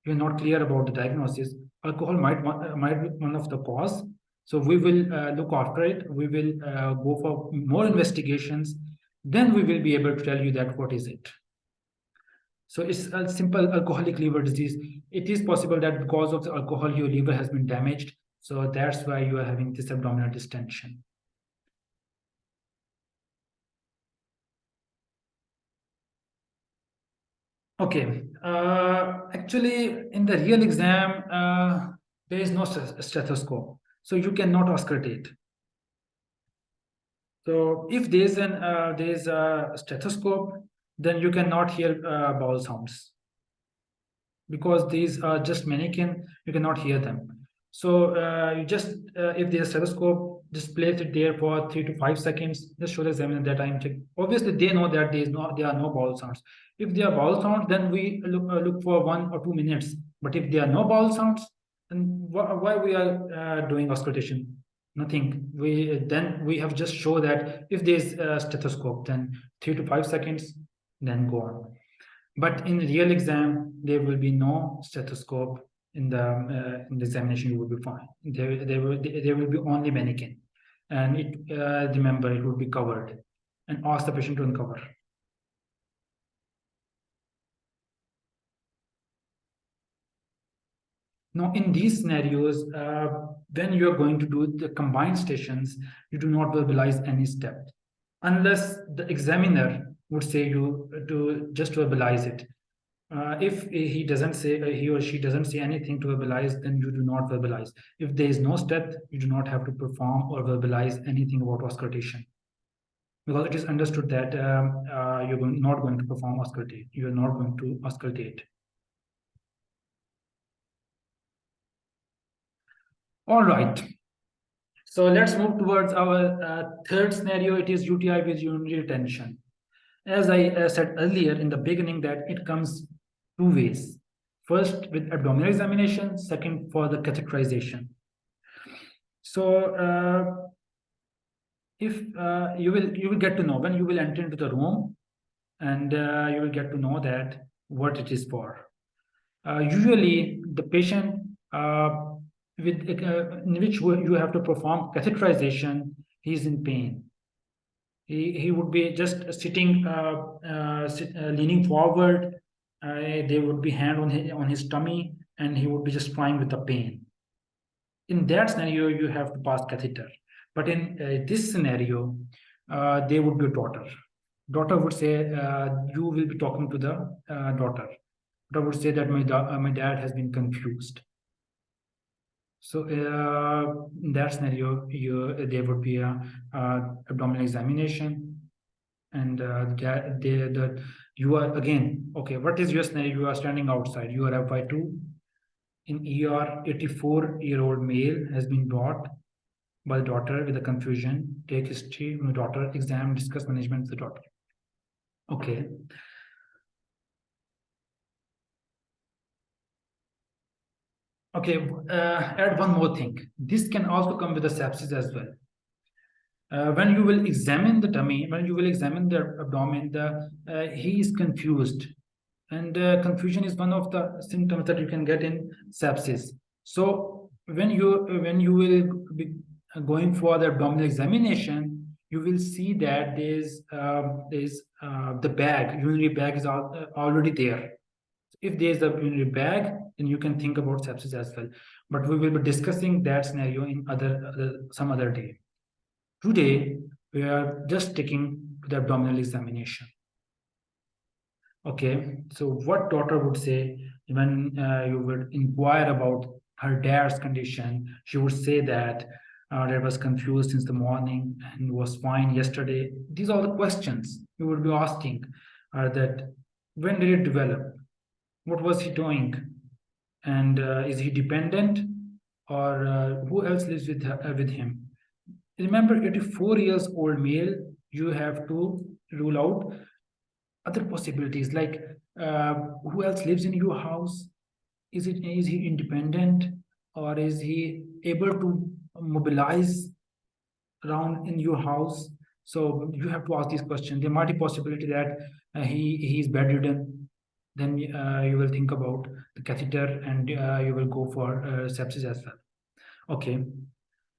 You're not clear about the diagnosis. Alcohol might be one of the cause. So we will look after it. We will go for more investigations. Then we will be able to tell you that what is it. So it's a simple alcoholic liver disease. It is possible that because of the alcohol, your liver has been damaged. So that's why you are having this abdominal distension. Okay. Actually, in the real exam, there is no stethoscope. So you cannot auscultate. So if there's a stethoscope, then you cannot hear bowel sounds, because these are just mannequin, you cannot hear them. So you just if there's a stethoscope, just place it there for 3 to 5 seconds. Just show the examiner that I'm checking. Obviously, they know that there are no bowel sounds. If there are bowel sounds, then we look for 1 or 2 minutes. But if there are no bowel sounds, then why we are doing auscultation? Nothing. We have just show that if there's a stethoscope, then 3 to 5 seconds, then go on. But in real exam, there will be no stethoscope in the examination. You will be fine. There will be only mannequin, and remember, it will be covered, and ask the patient to uncover. Now, in these scenarios, when you are going to do the combined stations, you do not verbalize any step, unless the examiner would say you to just verbalize it. If he doesn't say, he or she doesn't say anything to verbalize, then you do not verbalize. If there is no step, you do not have to perform or verbalize anything about auscultation, because it is understood that you're not going to perform auscultate. You are not going to auscultate. All right. So let's move towards our third scenario. It is UTI with urinary retention. As I said earlier in the beginning, that it comes two ways. First with abdominal examination, second for the catheterization. So if you will get to know when you will enter into the room, and you will get to know that what it is for. Usually the patient in which you have to perform catheterization, he is in pain. He would be just sitting, leaning forward. There would be hand on his tummy, and he would be just crying with the pain. In that scenario, you have to pass catheter. But in this scenario, there would be a daughter. Daughter would say, you will be talking to the daughter. Daughter would say that my dad has been confused. So in that scenario, there would be a abdominal examination, and you are again, okay, what is your scenario? You are standing outside. You are FY2 in ER. 84-year-old male has been brought by the daughter with a confusion. Take history from the daughter. Exam, discuss management with the daughter. Okay. Okay, add one more thing. This can also come with a sepsis as well. When you will examine the tummy, when you will examine the abdomen, he is confused. And confusion is one of the symptoms that you can get in sepsis. So when you will be going for the abdominal examination, you will see that there's the bag, urinary bag is already there. If there's a urinary bag, then you can think about sepsis as well. But we will be discussing that scenario in some other day. Today, we are just sticking to the abdominal examination. Okay, so what daughter would say when you would inquire about her dad's condition? She would say that dad was confused since the morning and was fine yesterday. These are the questions you would be asking. That when did it develop? What was he doing? And is he dependent, or who else lives with him? Remember, 84 years old male, you have to rule out other possibilities, like who else lives in your house? Is he independent? or is he able to mobilize around in your house? So you have to ask these questions. There might be possibility that he is bedridden. Then you will think about the catheter, and you will go for sepsis as well. Okay.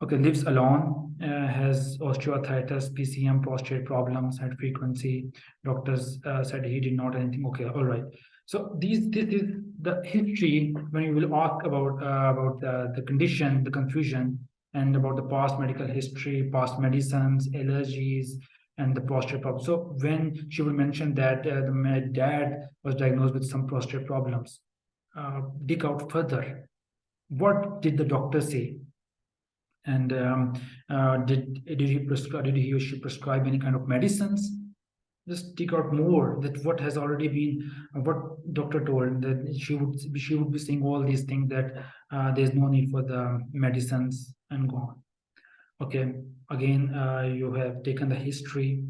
Okay, lives alone, has osteoarthritis, PCM, prostate problems, had frequency. Doctors said he did not anything. Okay, all right. So this is the history when you will ask about the condition, the confusion, and about the past medical history, past medicines, allergies, and the prostate problem. So when she will mention that my dad was diagnosed with some prostate problems, dig out further. What did the doctor say? And did he or she prescribe any kind of medicines? Just take out more that what has already been what doctor told, that she would be saying all these things, that there's no need for the medicines, and go on. Okay, again, you have taken the history,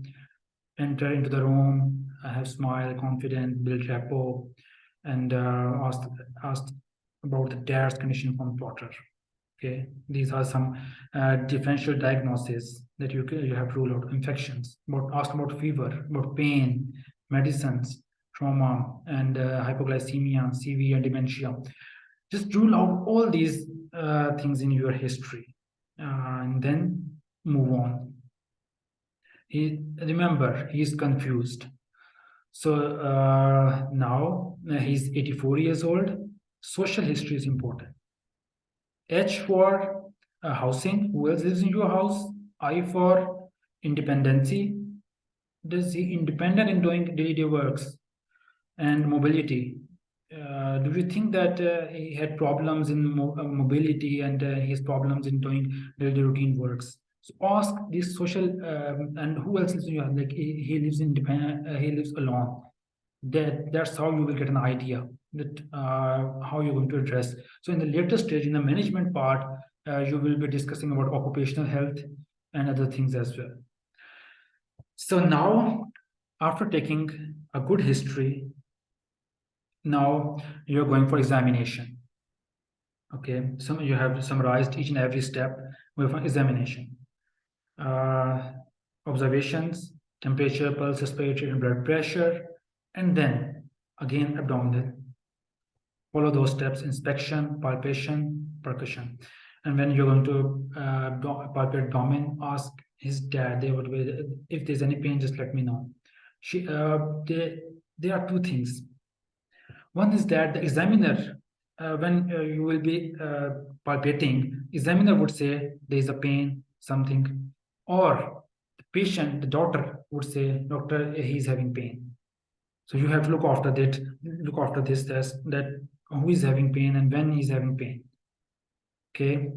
enter into the room, have smile, confident, build rapport, and asked about the dad's condition from plotter. Okay, these are some differential diagnoses that you have to rule out. Infections, ask about fever, about pain, medicines, trauma, and hypoglycemia, severe dementia. Just rule out all these things in your history, and then move on. Remember, he's confused. So now he's 84 years old. Social history is important. H for housing. Who else lives in your house? I for independency. Does he independent in doing day-to-day works? And mobility. Do you think that he had problems in mobility, and his problems in doing daily routine works? So ask this social, and who else lives in your house? Like he lives he lives alone. That's how you will get an idea that how you're going to address. So in the later stage, in the management part, you will be discussing about occupational health and other things as well. So now, after taking a good history, now you're going for examination. Okay, so you have summarized each and every step with an examination. Observations, temperature, pulse, respiratory, and blood pressure, and then again abdominal. Follow those steps: inspection, palpation, percussion. And when you're going to palpate abdomen, ask his dad. They would be, if there's any pain, just let me know. There are two things. One is that the examiner, when you will be palpating, examiner would say there is a pain, something, or the patient, the doctor would say, doctor, he's having pain. So you have to look after this test, that who is having pain and when he's having pain. Okay,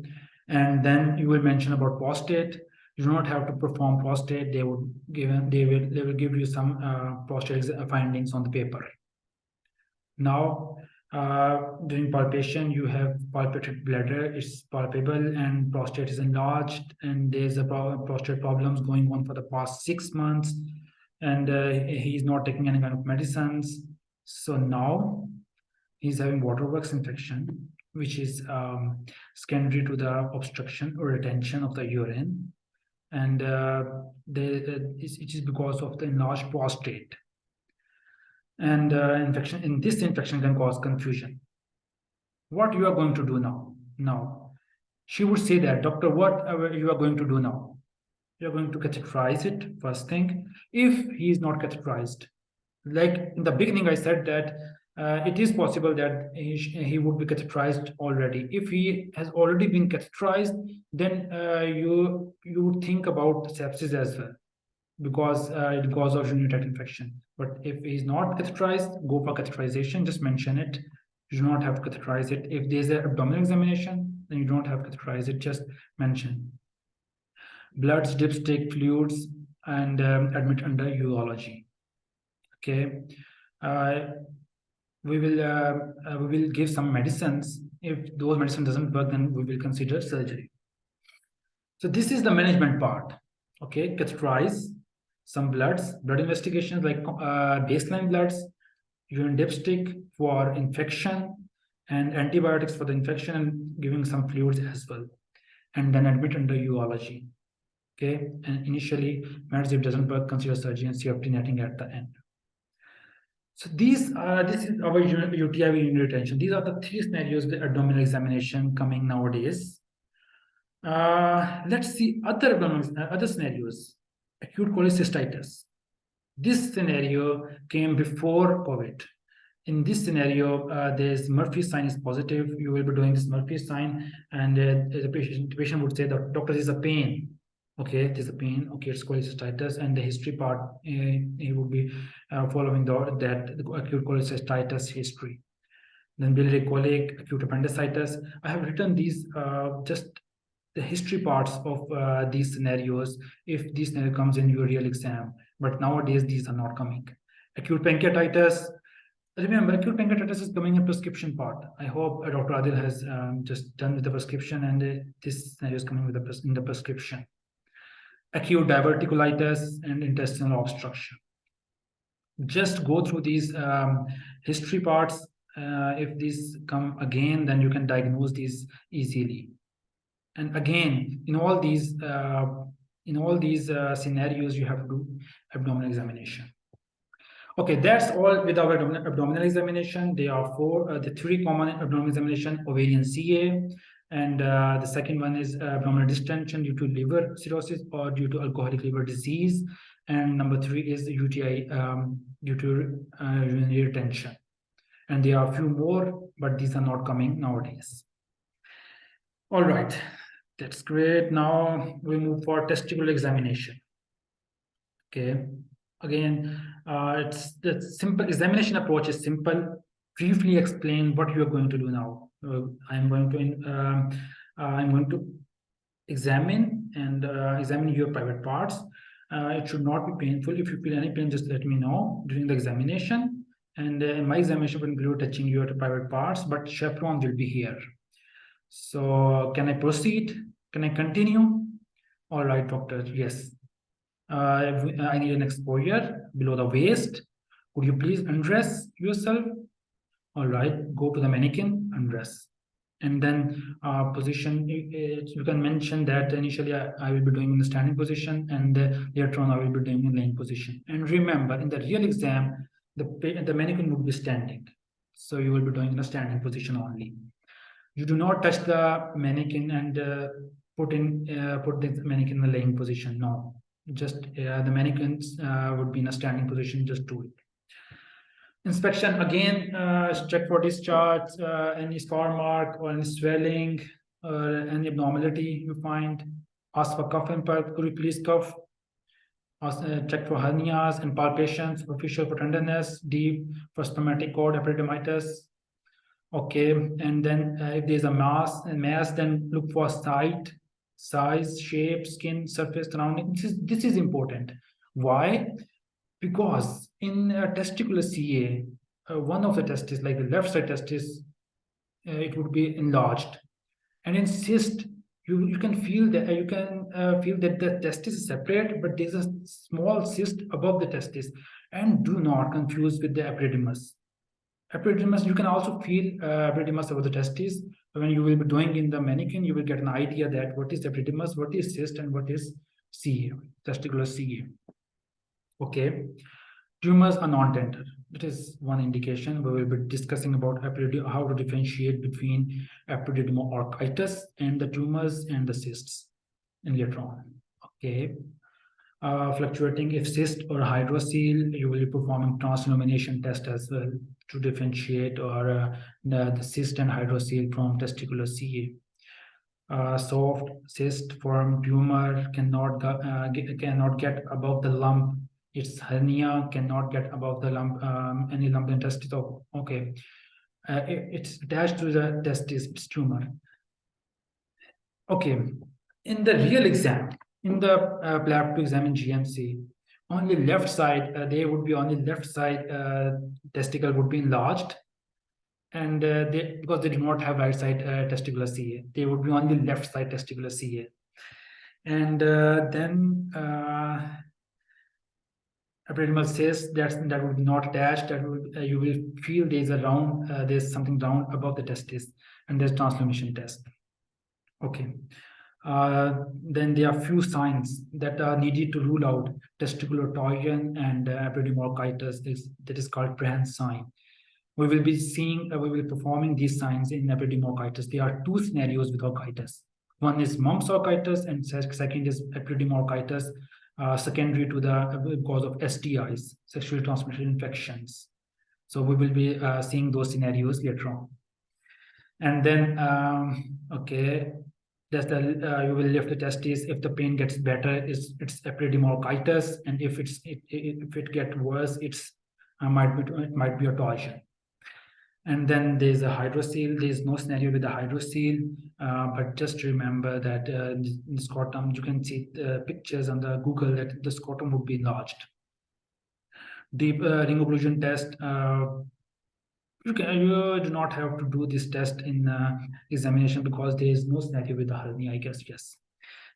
and then you will mention about prostate. You do not have to perform prostate. They will give you some prostate findings on the paper. Now, during palpation, you have palpated bladder, it's palpable, and prostate is enlarged, and there's a prostate problems going on for the past 6 months, and he's not taking any kind of medicines. So now he's having waterworks infection, which is secondary to the obstruction or retention of the urine, and it is because of the enlarged prostate. And this infection can cause confusion. What you are going to do now? Now, she would say that, doctor, what you are going to do now? You're going to catheterize it, first thing. If he is not catheterized, like in the beginning, I said that it is possible that he would be catheterized already. If he has already been catheterized, then you would think about sepsis as well, because of urinary tract infection. But if he's not catheterized, go for catheterization. Just mention it. You do not have to catheterize it. If there's an abdominal examination, then you don't have to catheterize it. Just mention bloods, dipstick, fluids, and admit under urology. Okay, we will give some medicines. If those medicine doesn't work, then we will consider surgery. So this is the management part. Okay, catheterize, some blood investigations like baseline bloods, urine dipstick for infection, and antibiotics for the infection and giving some fluids as well, and then admit under urology. Okay, and initially, if it doesn't work, consider surgery and CFT netting at the end. So this is our UTI urinary retention. These are the three scenarios with abdominal examination coming nowadays. Let's see other scenarios. Acute cholecystitis. This scenario came before COVID. In this scenario, there's Murphy's sign is positive. You will be doing this Murphy's sign, and the patient would say, the doctor, is a pain. Okay, there's a pain. Okay, it's cholecystitis, and the history part, he would be following the acute cholecystitis history. Then biliary colic, acute appendicitis. I have written these just the history parts of these scenarios if this scenario comes in your real exam. But nowadays these are not coming. Acute pancreatitis. Remember, acute pancreatitis is coming in prescription part. I hope Dr. Adil has just done with the prescription, and this scenario is coming with in the prescription. Acute diverticulitis and intestinal obstruction. Just go through these history parts. If these come again, then you can diagnose these easily. And again, in all these scenarios, you have to do abdominal examination. Okay, that's all with our abdominal examination. There are the three common abdominal examination: ovarian CA, and the second one is abdominal distension due to liver cirrhosis or due to alcoholic liver disease, and number 3 is UTI due to urinary retention. And there are a few more, but these are not coming nowadays. All right, that's great. Now we move for testicular examination. Okay, again, it's the simple examination approach is simple. Briefly explain what you are going to do now. I'm going to examine your private parts. It should not be painful. If you feel any pain, just let me know during the examination. And in my examination will include touching your private parts, but chaperone will be here. So can I proceed? Can I continue? All right, doctor. Yes. I need an exposure below the waist. Could you please undress yourself? All right, go to the mannequin, undress. And then position, you can mention that initially I will be doing in the standing position, and later on I will be doing in laying position. And remember, in the real exam, the mannequin would be standing. So you will be doing in a standing position only. You do not touch the mannequin and put the mannequin in the laying position. No, just the mannequins would be in a standing position. Just do it. Inspection again, check for discharge, any scar mark or any swelling or any abnormality you find. Ask for cuff and pulp. Could you please cuff? Check for hernias and palpations, superficial for tenderness, deep for spermatic cord epididymitis. Okay, and then if there's a mass, then look for site, size, shape, skin, surface, surrounding. This is important. Why? Because in testicular CA, one of the testes, like the left side testis, it would be enlarged, and in cyst, you can feel that the testis is separate, but there's a small cyst above the testis. And do not confuse with the epididymus. Epididymus, you can also feel epididymus over the testis. When you will be doing in the mannequin, you will get an idea that what is epididymus, what is cyst, and what is CA, testicular CA. Okay, tumors are non-tender. That is one indication. We will be discussing about how to differentiate between epididymo-orchitis and the tumors and the cysts in later on. Okay, fluctuating, if cyst or hydrocele, you will be performing transillumination test as well to differentiate the cyst and hydrocele from testicular CA. Soft cyst form tumor cannot get above the lump. Its hernia cannot get above the lump, any lump in testis. Okay, it's attached to the testis. It's tumor. Okay, in the real exam, in the PLAB to exam in GMC, only left side, testicle would be enlarged, and because they do not have right side testicular CA, they would be on the left side testicular CA. And then epididymal cyst that would be not attached. That would you will feel there's a round, there's something round above the testis, and there's transformation test. Okay. Then there are few signs that are needed to rule out testicular torsion and epididymo-orchitis. That is called Brand sign. We will be performing these signs in epididymo-orchitis. There are two scenarios with orchitis. One is Mumps orchitis, and second is epididymo-orchitis, secondary to the cause of STIs, sexually transmitted infections. So we will be seeing those scenarios later on. And then, okay, that's you will lift the testes. If the pain gets better, it's epididymo-orchitis, and if it gets worse, it might be a torsion. And then there's a hydrocele. There's no scenario with the hydrocele, but just remember that in scrotum, you can see the pictures on the Google that the scrotum would be enlarged. Deep ring occlusion test. You do not have to do this test in examination because there is no scenario with the hernia. I guess yes,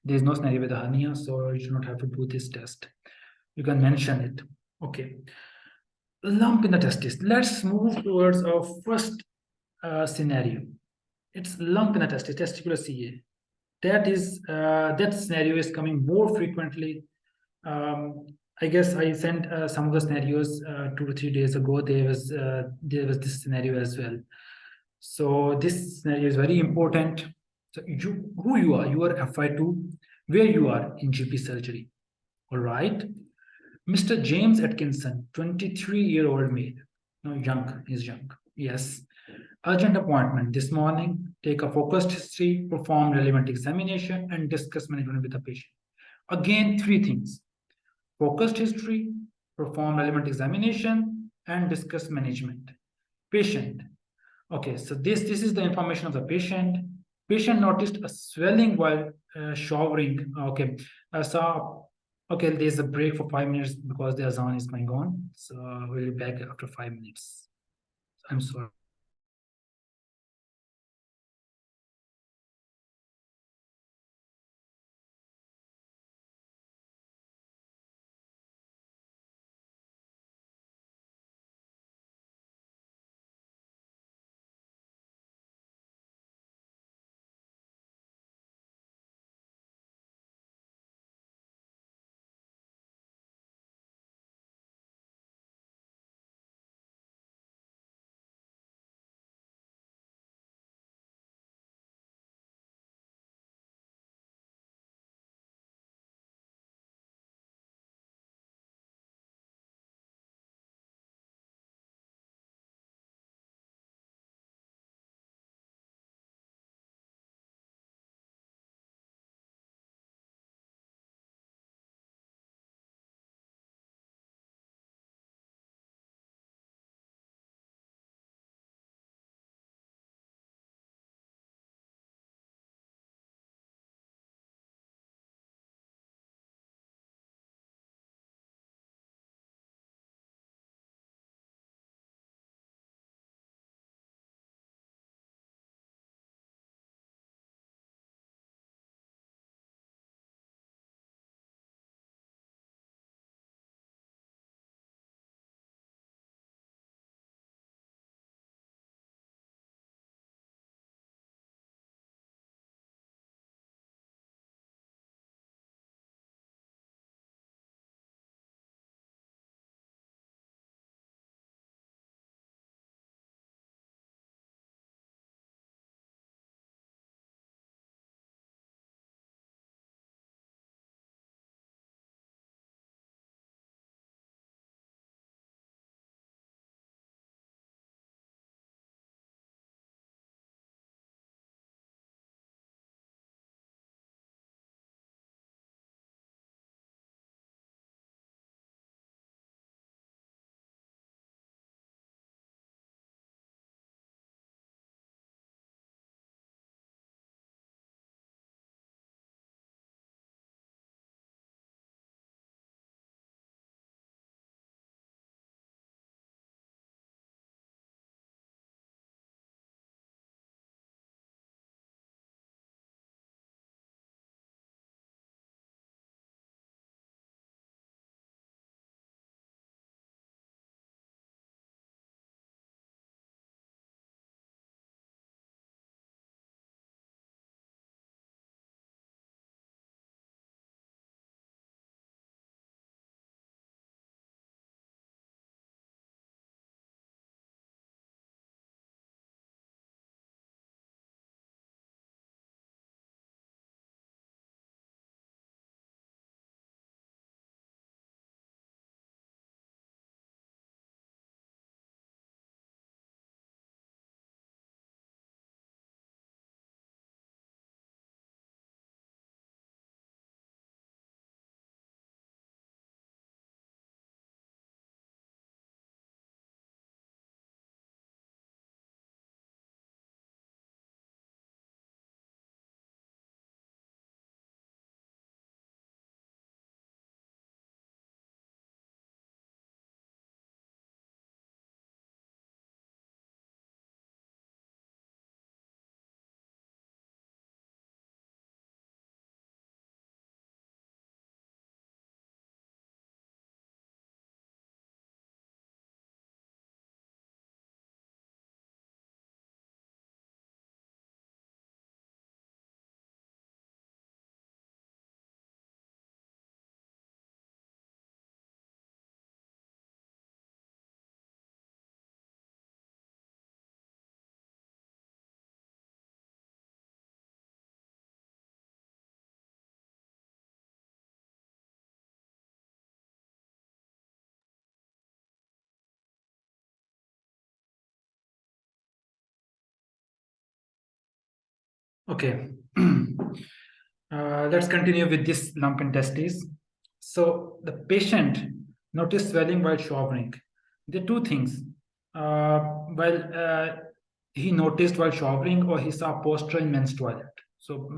there is no scenario with the hernia, so you do not have to do this test. You can mention it. Okay. Lump in the testis. Let's move towards our first scenario. It's lump in the testis, testicular CA. That scenario is coming more frequently. I guess I sent some of the scenarios 2 to 3 days ago. There was this scenario as well. So this scenario is very important. So who you are FI2, where you are in GP surgery. All right. Mr. James Atkinson, 23-year-old male. No, young, he's young. Yes. Urgent appointment this morning. Take a focused history, perform relevant examination, and discuss management with the patient. Again, 3 things. Focused history, perform relevant examination, and discuss management. Patient. Okay, so this is the information of the patient. Patient noticed a swelling while showering. Okay, so okay, there's a break for 5 minutes because the azan is going on. So we'll be back after 5 minutes. I'm sorry. Okay. Let's continue with this lump in testes. So the patient noticed swelling while showering. There are two things. He noticed while showering, or he saw posture in men's toilet. So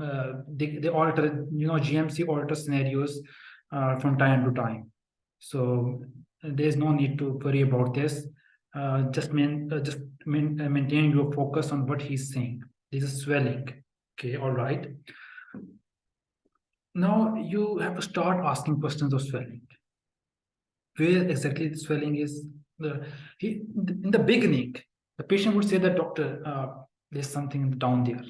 they alter, GMC alter scenarios from time to time. So there's no need to worry about this. Maintain your focus on what he's saying. This is swelling. Okay, all right. Now you have to start asking questions of swelling. Where exactly the swelling is? In the beginning, the patient would say that, doctor, there's something down there.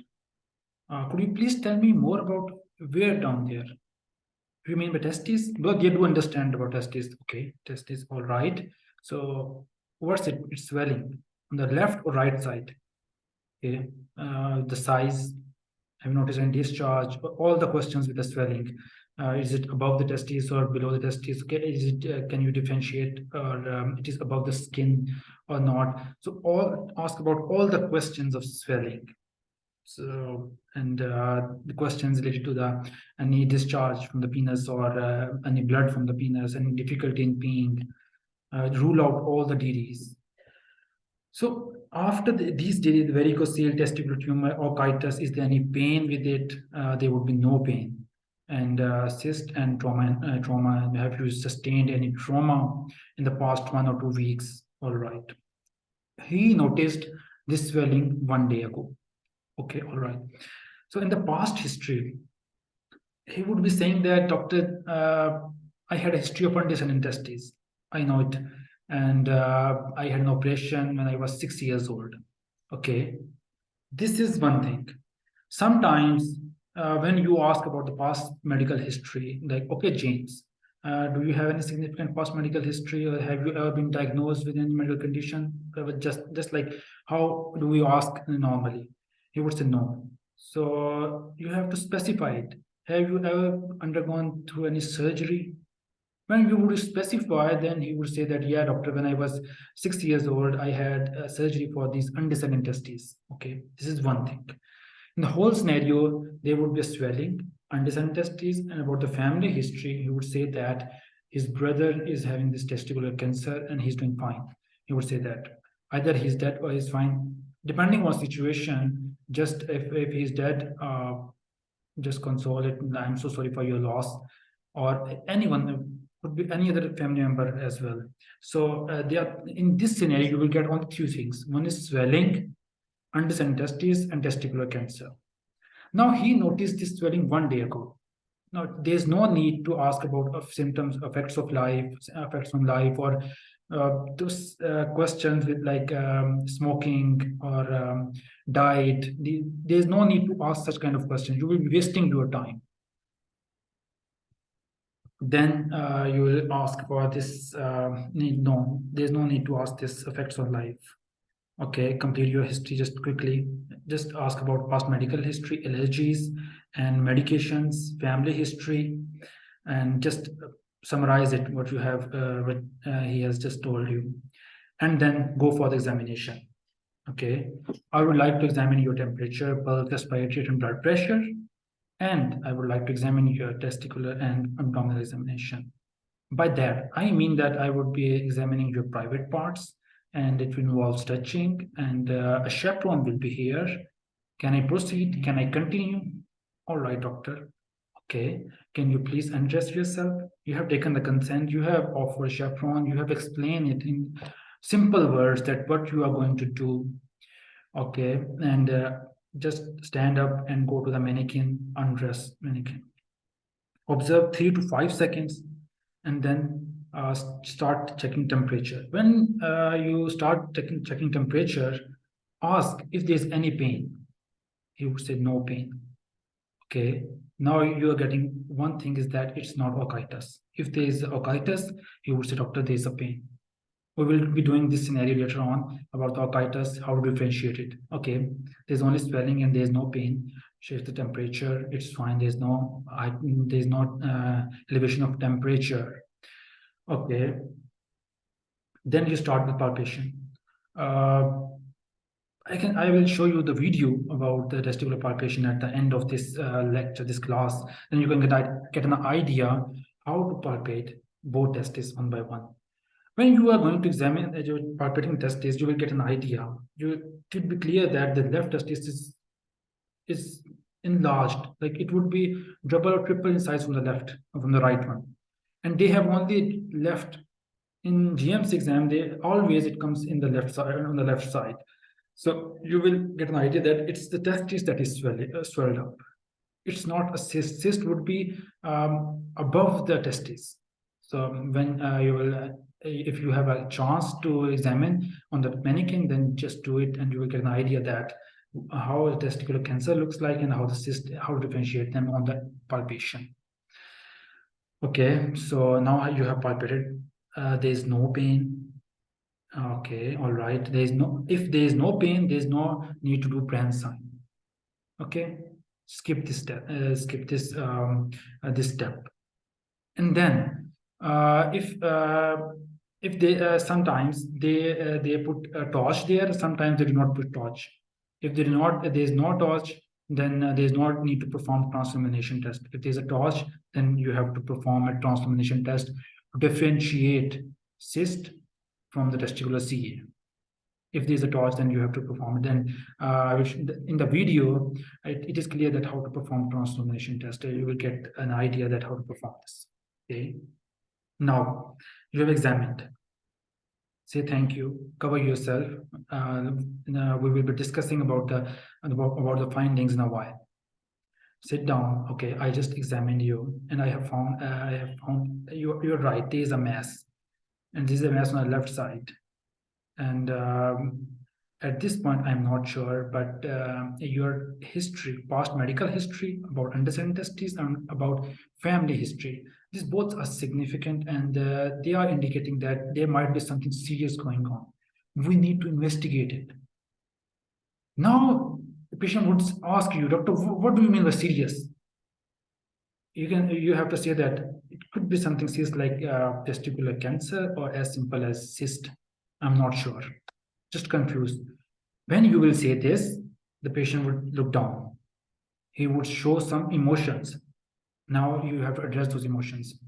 Could you please tell me more about where down there? Do you mean by testes? Well, they do understand about testes. Okay, testes, all right. So what's it? It's swelling on the left or right side. Okay, the size. Have you noticed any discharge? All the questions with the swelling. Is it above the testes or below the testes? Okay, is it? Can you differentiate, or it is above the skin or not? So ask about all the questions of swelling. So the questions related to the any discharge from the penis, or any blood from the penis, any difficulty in peeing. Rule out all the DDs. So after these DDs, the varicocele, testicular tumor, orchitis, is there any pain with it? There would be no pain. And cyst and trauma. Have you sustained any trauma in the past 1 or 2 weeks? All right. He noticed this swelling 1 day ago. Okay, all right. So in the past history, he would be saying that, doctor, I had a history of undescending testes. I know it. And I had an operation when I was 6 years old. Okay, this is one thing. Sometimes when you ask about the past medical history, like, okay, James, do you have any significant past medical history, or have you ever been diagnosed with any medical condition? Just like, how do we ask normally? He would say no. So you have to specify it. Have you ever undergone through any surgery? When you would specify, then he would say that, yeah, doctor, when I was 6 years old, I had surgery for these undescended testes. Okay, this is one thing. In the whole scenario, there would be a swelling, undescended testes, and about the family history, he would say that his brother is having this testicular cancer and he's doing fine. He would say that either he's dead or he's fine, depending on situation. Just if he's dead, just console it. I'm so sorry for your loss, or anyone. Could be any other family member as well. So they are in this scenario, you will get only two things. One is swelling, undescended testes, and testicular cancer. Now he noticed this swelling 1 day ago. Now there's no need to ask about symptoms, effects of life, effects on life, or those questions with like smoking or diet. There's no need to ask such kind of questions. You will be wasting your time. Then you will ask for this no, there's no need to ask this effects on life. Okay, complete your history just quickly. Just ask about past medical history, allergies and medications, family history, and just summarize it, what you have, what he has just told you, and then go for the examination. Okay, I would like to examine your temperature, pulse, respiratory, and blood pressure. And I would like to examine your testicular and abdominal examination. By that, I mean that I would be examining your private parts, and it will involve touching, and a chaperone will be here. Can I proceed? Can I continue? All right, doctor. Okay. Can you please undress yourself? You have taken the consent. You have offered chaperone. You have explained it in simple words that what you are going to do. Okay. And just stand up and go to the mannequin, undress mannequin. Observe 3 to 5 seconds, and then start checking temperature. When you start checking temperature, ask if there's any pain. He would say no pain. Okay. Now you are getting one thing is that it's not orchitis. If there is orchitis, he would say, doctor, there is a pain. We will be doing this scenario later on about the orchitis, how to differentiate it. Okay, there's only swelling and there's no pain. Check the temperature, it's fine. There's no elevation of temperature. Okay, then you start with palpation. I will show you the video about the testicular palpation at the end of this lecture, this class. Then you can get an idea how to palpate both testes one by one. When you are going to examine your palpating testes, you will get an idea. You should be clear that the left testis is enlarged, like it would be double or triple in size from the right one. And they have only left in GMC exam, it comes in the left side, on the left side. So you will get an idea that it's the testis that is swelled up. It's not a cyst. Cyst would be above the testis. So when if you have a chance to examine on the mannequin, then just do it, and you will get an idea that how a testicular cancer looks like and how how to differentiate them on the palpation. Okay, so now you have palpated. There is no pain. Okay, all right. If there is no pain, there is no need to do Brand sign. Okay, skip this step. This step. And then if they sometimes they put a torch there, sometimes they do not put torch. If there is no torch, then there is no need to perform translumination test. If there's a torch, then you have to perform a translumination test to differentiate cyst from the testicular CA. If there's a torch, then you have to perform it. Then in the video, it is clear that how to perform translumination test. You will get an idea that how to perform this. Okay. Now you have examined. Say thank you. Cover yourself. We will be discussing about the findings in a while. Sit down. Okay, I just examined you, and I have found you're right. There is a mass, and this is a mass on the left side. And at this point, I'm not sure, but your history, past medical history about understanding testes and about family history, these both are significant, and they are indicating that there might be something serious going on. We need to investigate it. Now, the patient would ask you, doctor, what do you mean by serious? You have to say that it could be something serious like testicular cancer, or as simple as cyst. I'm not sure, just confused. When you will say this, the patient would look down. He would show some emotions. Now you have to address those emotions.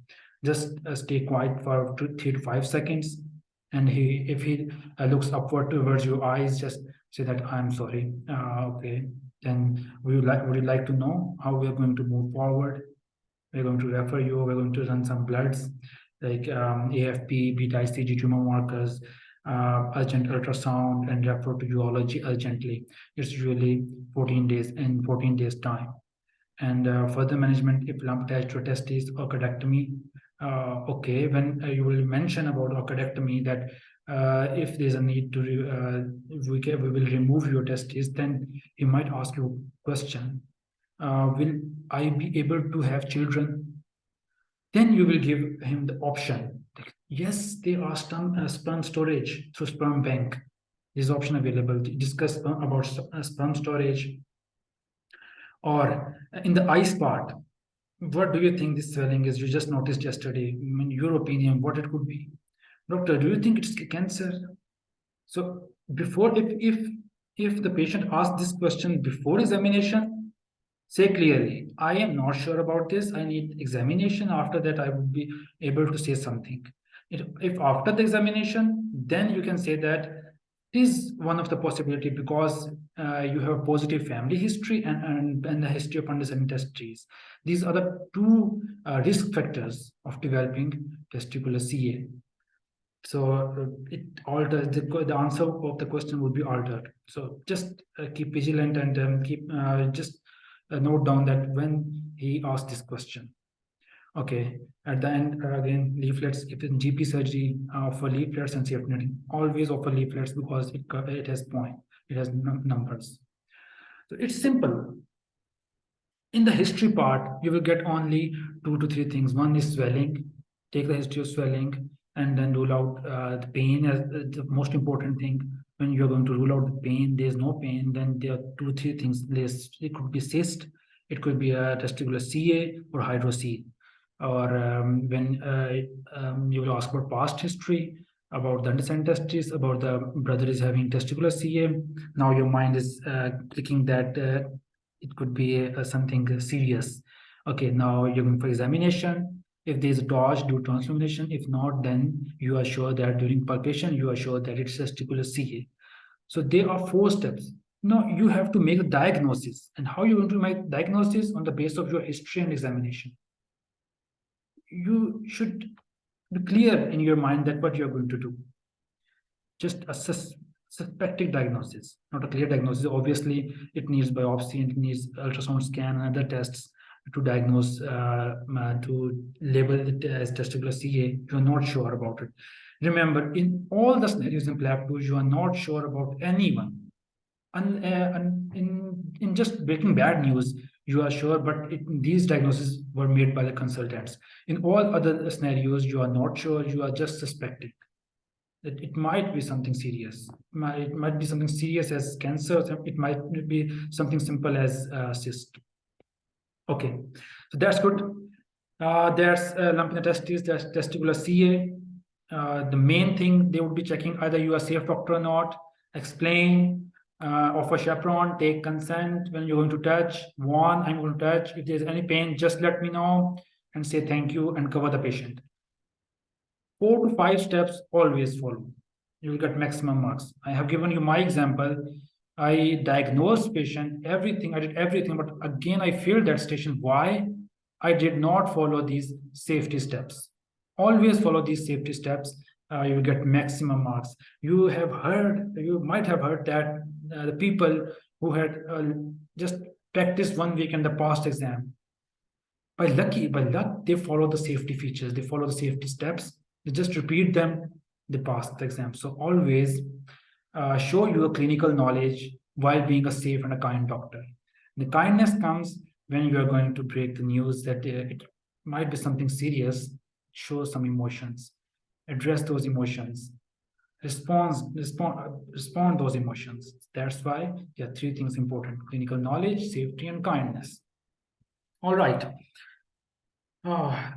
Just stay quiet for 3 to 5 seconds. And if he looks upward towards your eyes, just say that I'm sorry. Okay. Then would you like to know how we are going to move forward? We're going to refer you. We're going to run some bloods like AFP, beta ICG tumor markers, urgent ultrasound, and refer to urology urgently. It's usually 14 days time. And further management if lump attached to a testis or orchidectomy. Okay, when you will mention about orchidectomy that if there's a need to we will remove your testes, then he might ask you a question. Will I be able to have children? Then you will give him the option. Yes, there are sperm storage through sperm bank. This option available to discuss about sperm storage. Or in the eyes part, what do you think this swelling is? You just noticed yesterday. In your opinion, what it could be? Doctor, do you think it's cancer? So before, if the patient asks this question before examination, say clearly, I am not sure about this. I need examination. After that, I would be able to say something. If after the examination, then you can say that is one of the possibility because you have positive family history and the history of understanding testes. These are the two risk factors of developing testicular CA. So it alters the answer of the question would be altered. So just keep vigilant and keep just note down that when he asks this question. Okay, at the end, again, leaflets, if in GP surgery, for leaflets and safety netting, always offer leaflets because it has numbers. So it's simple. In the history part, you will get only 2 to 3 things. One is swelling, take the history of swelling, and then rule out the pain as the most important thing. When you're going to rule out the pain, there's no pain, then there are 2 to 3 things. It could be cyst, it could be a testicular CA or hydro-C. Or when you will ask about past history, about the underside testes, about the brother is having testicular CA. Now your mind is clicking that it could be something serious. Okay, now you're going for examination. If there's a dodge, do translumination. If not, then you are sure that during palpation, you are sure that it's testicular CA. So there are 4 steps. Now you have to make a diagnosis. And how you're going to make diagnosis? On the basis of your history and examination. You should be clear in your mind that what you're going to do. Just a suspected diagnosis, not a clear diagnosis. Obviously, it needs biopsy, and it needs ultrasound scan and other tests to diagnose, to label it as testicular CA. You're not sure about it. Remember, in all the scenarios in PLAB 2, you are not sure about anyone. In just breaking bad news, you are sure, but these diagnoses were made by the consultants. In all other scenarios, you are not sure, you are just suspecting that it might be something serious. It might be something serious as cancer. It might be something simple as cyst. Okay, so that's good. There's lump in the testes, there's testicular CA. The main thing they would be checking, either you are safe doctor or not, explain, offer chaperone, take consent when you're going to touch, warn, I'm going to touch. If there's any pain, just let me know and say thank you and cover the patient. 4 to 5 steps always follow. You will get maximum marks. I have given you my example. I diagnosed patient, everything, I did everything, but again, I failed that station. Why? I did not follow these safety steps. Always follow these safety steps. You will get maximum marks. You might have heard that the people who had just practiced 1 week in the past exam, by luck, they follow the safety features, they follow the safety steps, they just repeat them, they pass the exam. So always show your clinical knowledge while being a safe and a kind doctor. The kindness comes when you are going to break the news that it might be something serious. Show some emotions, address those emotions, respond those emotions. That's why there are 3 things important: clinical knowledge, safety, and kindness. All right.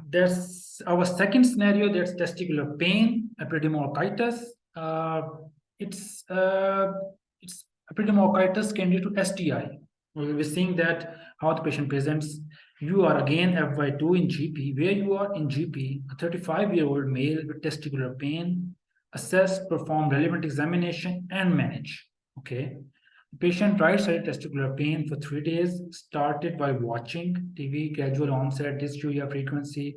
There's our second scenario. That's testicular pain, Epididymo-orchitis. It's Epididymo-orchitis can lead to STI. We'll be seeing that how the patient presents. You are again FY2 in GP. Where you are in GP, a 35-year-old male with testicular pain, assess, perform relevant examination, and manage. Okay. The patient right-sided testicular pain for 3 days, started by watching TV, gradual onset, dysuria frequency,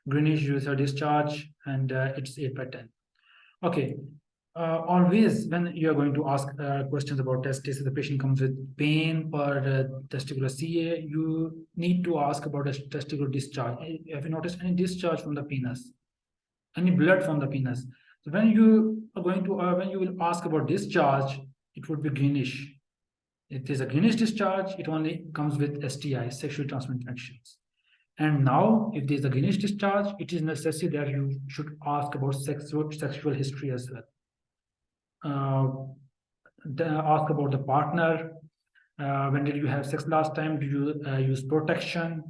greenish urethral discharge, and it's 8/10. Okay. Always when you are going to ask questions about testis, if the patient comes with pain or testicular CA, you need to ask about a testicular discharge. Have you noticed any discharge from the penis? Any blood from the penis? So when you are going to, when you will ask about discharge, it would be greenish. If there's a greenish discharge, it only comes with STI, sexually transmitted infections. And now, if there's a greenish discharge, it is necessary that you should ask about sexual history as well. Ask about the partner. When did you have sex last time? Did you use protection?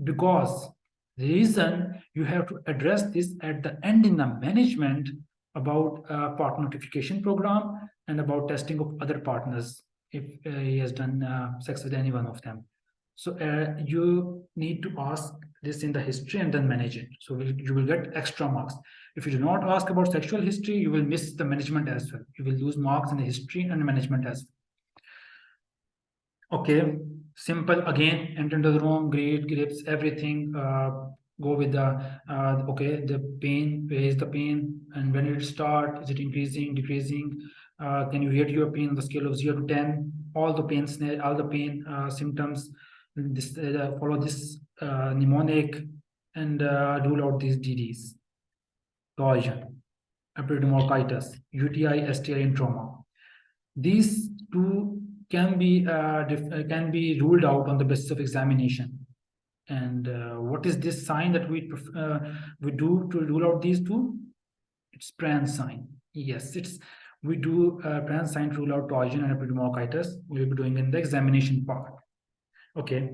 Because the reason you have to address this at the end in the management about partner notification program and about testing of other partners if he has done sex with any one of them. So you need to ask this in the history and then manage it. So you will get extra marks. If you do not ask about sexual history, you will miss the management as well. You will lose marks in the history and management as well. Okay, simple again, enter into the room, grips, everything. Go with the, okay, the pain, where is the pain, and when did it start? Is it increasing, decreasing? Can you rate your pain on the scale of 0 to 10? All the pain symptoms. This follow this mnemonic and rule out these DDs. Cohesion, Epididymo-orchitis, UTI, STI, and trauma. These 2 can be ruled out on the basis of examination. And what is this sign that we do to rule out these 2? It's Pran sign. Yes, we do Pran sign to rule out cohesion and Epididymo-orchitis. We'll be doing in the examination part. Okay.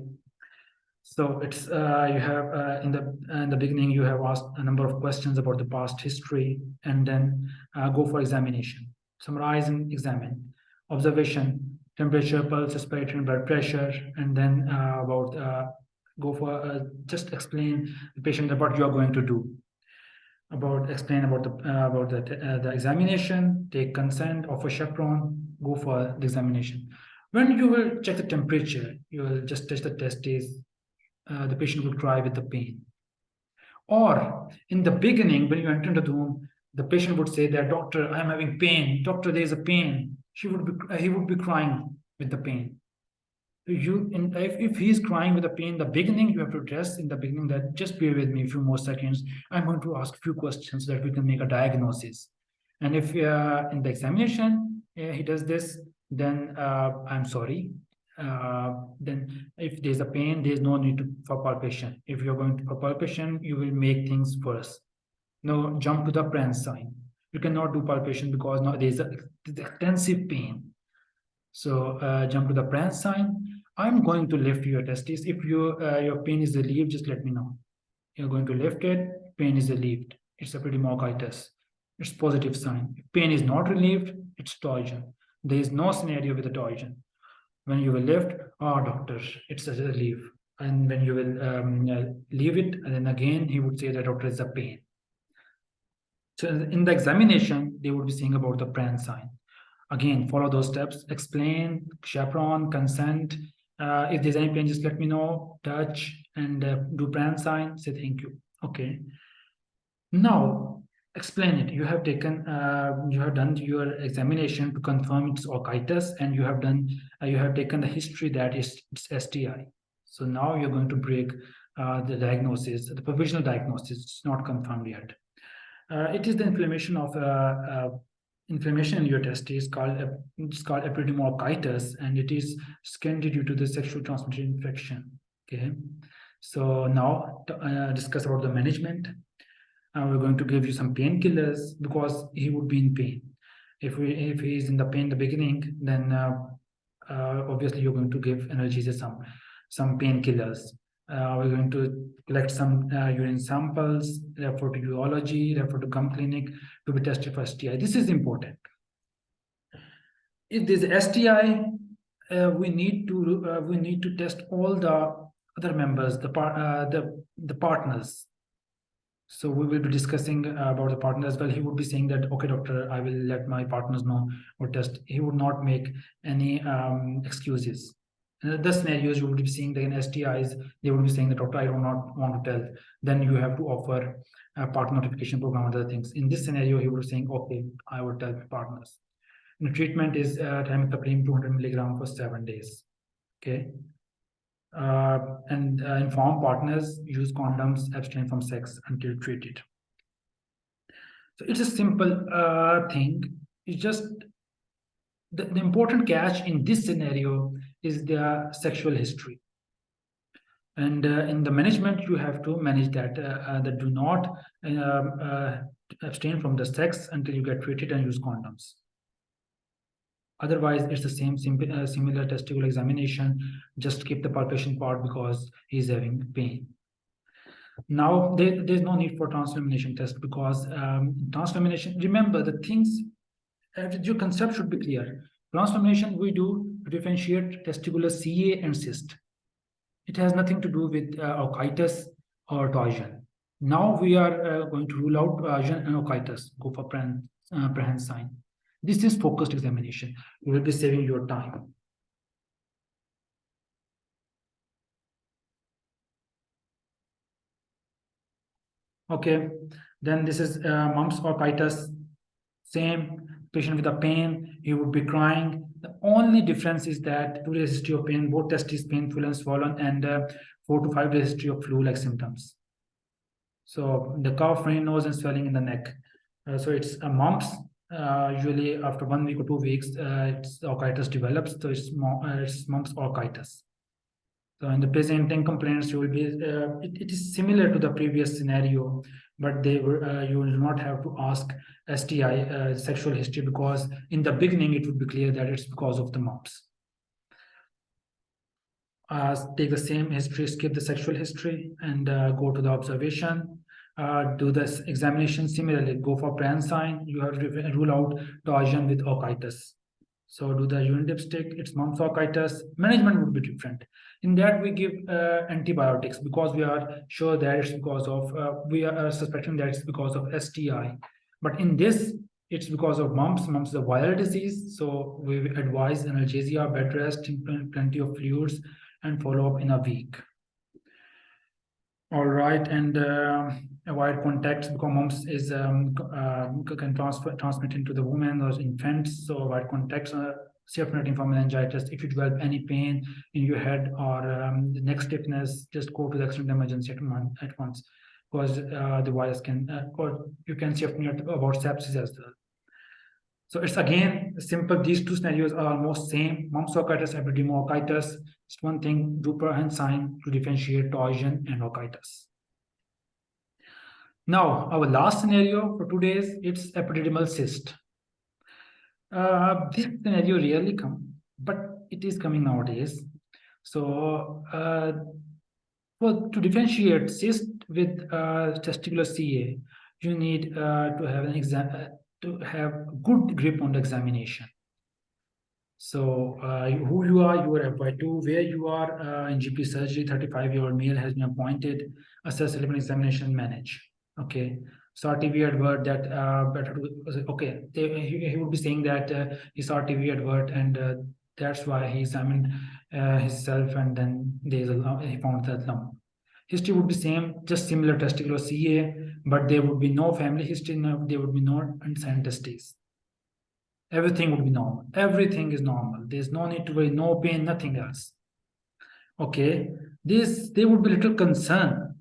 So it's you have in the beginning you have asked a number of questions about the past history, and then go for examination. Summarize and examine. Observation: temperature, pulse, respiratory, and blood pressure, and then about go for just explain the patient what you are going to do. Explain about the examination, take consent, offer chaperone, go for the examination. When you will check the temperature, you will just touch the testes. The patient will cry with the pain. Or in the beginning, when you enter into the room, the patient would say that, "Doctor, I'm having pain. Doctor, there is a pain." He would be crying with the pain. If he's crying with the pain in the beginning, you have to address in the beginning that just bear with me a few more seconds. I'm going to ask a few questions so that we can make a diagnosis. And if in the examination he does this, then I'm sorry. Then if there's a pain, there's no need for palpation. If you're going for palpation, you will make things worse. No, jump to the Pranz sign. You cannot do palpation because now there's extensive pain. So jump to the Pranz sign. I'm going to lift your testes. If your pain is relieved, just let me know. You're going to lift it, pain is relieved. It's Epididymo-orchitis. It's positive sign. If pain is not relieved, it's torsion. There is no scenario with the torsion. When you will lift, doctor, it's a relief. And when you will leave it, and then again, he would say that, doctor, it's a pain. So in the examination, they would be saying about the Pranz sign. Again, follow those steps, explain, chaperone, consent. If there's any pain, just let me know, touch, and do Pranz sign, say thank you. Okay. Now, explain it. You have taken, you have done your examination to confirm it's orchitis, and you have taken the history that it's STI. So now you're going to break the diagnosis, the provisional diagnosis. It's not confirmed yet. It is the inflammation of inflammation in your testes called Epididymo-orchitis, and it is secondary due to the sexual transmitted infection. Okay, so now discuss about the management. We're going to give you some painkillers because he would be in pain. If he is in the pain in the beginning, then obviously you're going to give analgesics, some painkillers. We're going to collect some urine samples, refer to urology, refer to gum clinic to be tested for STI. This is important. If there's a STI, we need to test all the other members, the partners. So we will be discussing about the partner as well. He would be saying that, okay, doctor, I will let my partners know or test. He would not make any excuses. In the scenarios, you would be seeing that in STIs, they would be saying that, doctor, I do not want to tell. Then you have to offer a partner notification program, other things. In this scenario, he would be saying, okay, I would tell my partners. And the treatment is trimethoprim 200 milligram for 7 days. Okay. And inform partners, use condoms, abstain from sex until treated. So it's a simple thing. It's just the important catch in this scenario is their sexual history. And in the management, you have to manage that. That do not abstain from the sex until you get treated and use condoms. Otherwise, it's the same similar testicular examination. Just skip the palpation part because he's having pain. Now, there's no need for translamination test because translamination, remember the things, your concept should be clear. Translamination we do to differentiate testicular CA and cyst. It has nothing to do with orchitis or torsion. Now we are going to rule out torsion and orchitis, go for Pranz sign. This is focused examination. You will be saving your time. Okay, then this is Mumps orchitis. Same patient with a pain, he would be crying. The only difference is that 2 days history of pain, both testes painful and swollen, and 4 to 5 days history of flu-like symptoms. So the cough, runny nose, and swelling in the neck. So it's a mumps. Usually after 1 week or 2 weeks, it's orchitis develops. So it's mumps orchitis. So in the presenting complaints, you will be. It is similar to the previous scenario, but you will not have to ask STI sexual history because in the beginning it would be clear that it's because of the mumps. take the same history, skip the sexual history, and go to the observation. Do this examination. Similarly, go for pre-sign. You have to rule out torsion with orchitis. So do the urine dipstick, it's Mumps orchitis. Management would be different. In that, we give antibiotics because we are sure that it's because of, we are suspecting that it's because of STI. But in this, it's because of mumps. Mumps is a viral disease. So we advise analgesia, bed rest, plenty of fluids, and follow up in a week. All right, and avoid contacts because mumps is can transmit into the women or infants. So avoid contacts. Self-limiting from meningitis. If you develop any pain in your head or the neck stiffness, just go to the accident emergency at once, because the virus can, or you can self-limit about sepsis as well. So it's again simple. These two scenarios are almost same. Mumps orchitis, Epididymo-orchitis. It's one thing, do pre-sign to differentiate torsion and orchitis. Now, our last scenario for today is it's epididymal cyst. This scenario rarely comes, but it is coming nowadays. So, to differentiate cyst with testicular CA, you need to have an to have good grip on the examination. So who you are FY2, where you are in GP surgery, 35-year-old male has been appointed, assess relevant examination, manage. Okay, so RTV advert that better to, okay, he would be saying that he saw TV advert and that's why he examined himself, and then he found that lump. History would be same, just similar testicular CA, but there would be no family history, there would be no unsigned testes. Everything would be normal. Everything is normal. There's no need to worry, no pain, nothing else. Okay, there would be little concern